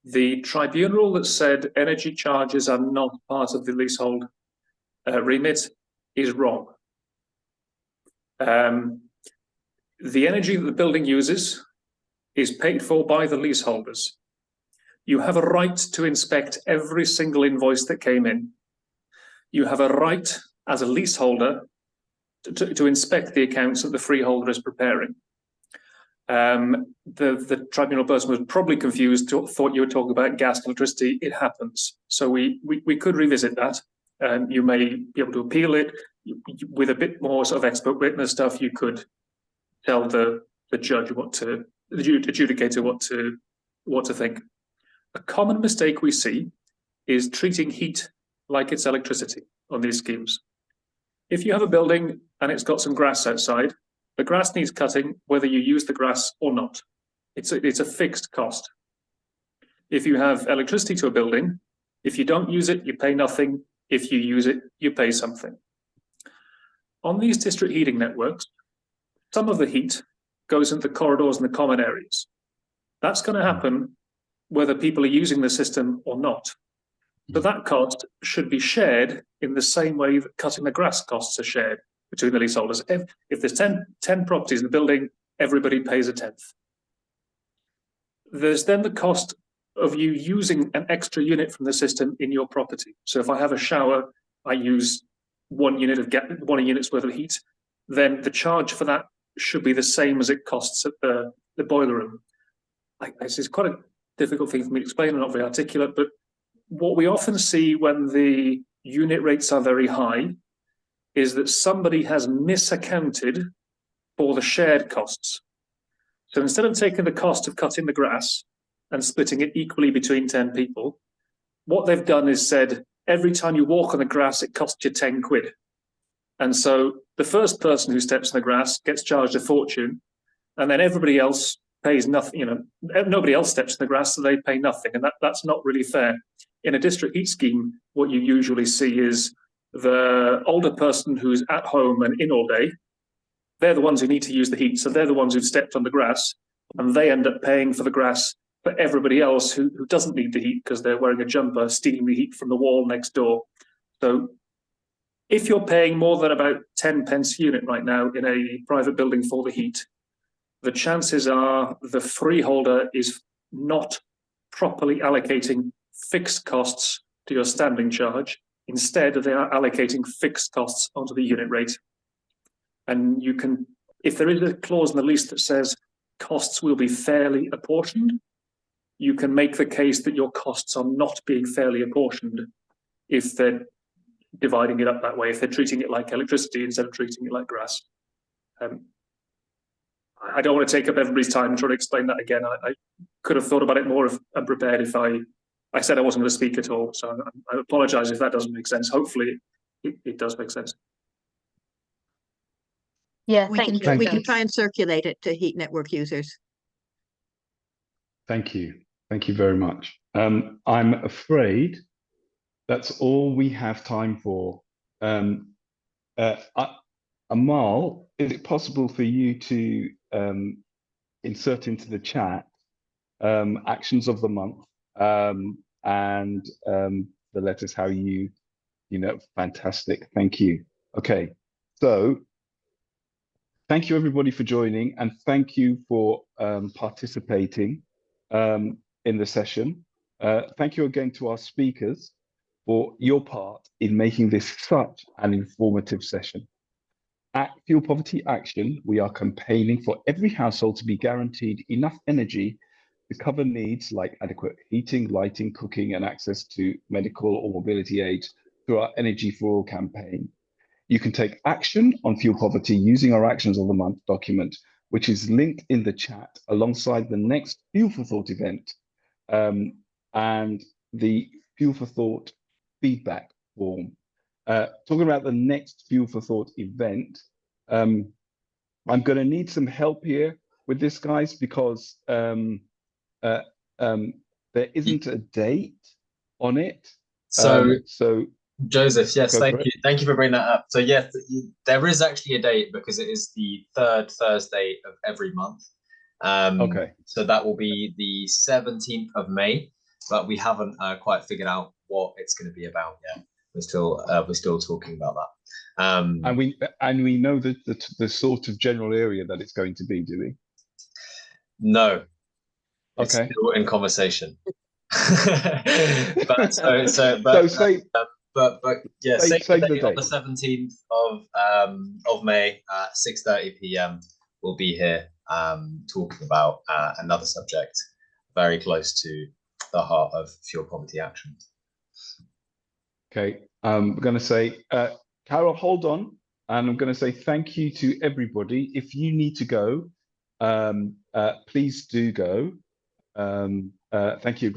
The tribunal that said energy charges are not part of the leasehold remit is wrong. The energy that the building uses is paid for by the leaseholders. You have a right to inspect every single invoice that came in. You have a right as a leaseholder to inspect the accounts that the freeholder is preparing. The tribunal person was probably confused, thought you were talking about gas and electricity. It happens. So we could revisit that. You may be able to appeal it. With a bit more sort of expert witness stuff, you could tell the judge the adjudicator what to think. A common mistake we see is treating heat like it's electricity on these schemes. If you have a building and it's got some grass outside, the grass needs cutting whether you use the grass or not. It's a fixed cost. If you have electricity to a building, if you don't use it, you pay nothing. If you use it, you pay something. On these district heating networks, some of the heat goes into the corridors and the common areas. That's going to happen whether people are using the system or not. So that cost should be shared in the same way that cutting the grass costs are shared between the leaseholders. If there's 10 properties in the building, everybody pays a tenth. There's then the cost of you using an extra unit from the system in your property. So if I have a shower, I use one unit's worth of heat, then the charge for that should be the same as it costs at the boiler room. This is quite a difficult thing for me to explain, I'm not very articulate, but what we often see when the unit rates are very high is that somebody has misaccounted for the shared costs. So instead of taking the cost of cutting the grass and splitting it equally between 10 people, what they've done is said, every time you walk on the grass, it costs you 10 quid. And so the first person who steps on the grass gets charged a fortune, and then everybody else pays nothing, nobody else steps in the grass, so they pay nothing. And that's not really fair. In a district heat scheme, what you usually see is the older person who's at home and in all day, they're the ones who need to use the heat. So they're the ones who've stepped on the grass, and they end up paying for the grass for everybody else who doesn't need the heat because they're wearing a jumper, stealing the heat from the wall next door. So if you're paying more than about 10 pence a unit right now in a private building for the heat, the chances are the freeholder is not properly allocating fixed costs to your standing charge. Instead, they are allocating fixed costs onto the unit rate. And you can, if there is a clause in the lease that says costs will be fairly apportioned, you can make the case that your costs are not being fairly apportioned if they're dividing it up that way, if they're treating it like electricity instead of treating it like grass. I don't want to take up everybody's time and try to explain that again. I could have thought about it more and prepared if I said I wasn't going to speak at all. So I apologise if that doesn't make sense. Hopefully it does make sense. Yeah, We thank can you. we can try and circulate it to heat network users. Thank you. Thank you very much. I'm afraid that's all we have time for. Amal, is it possible for you to insert into the chat actions of the month and the letters how you fantastic. Thank you. Okay, so thank you everybody for joining, and thank you for participating in the session. Thank you again to our speakers for your part in making this such an informative session. At Fuel Poverty Action, we are campaigning for every household to be guaranteed enough energy to cover needs like adequate heating, lighting, cooking, and access to medical or mobility aids through our Energy for All campaign. You can take action on fuel poverty using our Actions of the Month document, which is linked in the chat alongside the next Fuel for Thought event and the Fuel for Thought feedback form. Talking about the next Fuel for Thought event, I'm going to need some help here with this, guys, because there isn't a date on it. So so Joseph, yes, go thank you. Thank you for bringing that up. So yes, there is actually a date because it is the third Thursday of every month. Okay. So that will be the 17th of May, but we haven't quite figured out what it's going to be about yet. We're still talking about that. And we know the sort of general area that it's going to be, do we? No. It's Okay. still in conversation. but yeah, save the date on the 17th of May at 6:30 p.m. We'll be here talking about another subject very close to the heart of fuel poverty action. Okay, I'm going to say, Carol, hold on, and I'm going to say thank you to everybody. If you need to go, please do go. Thank you again.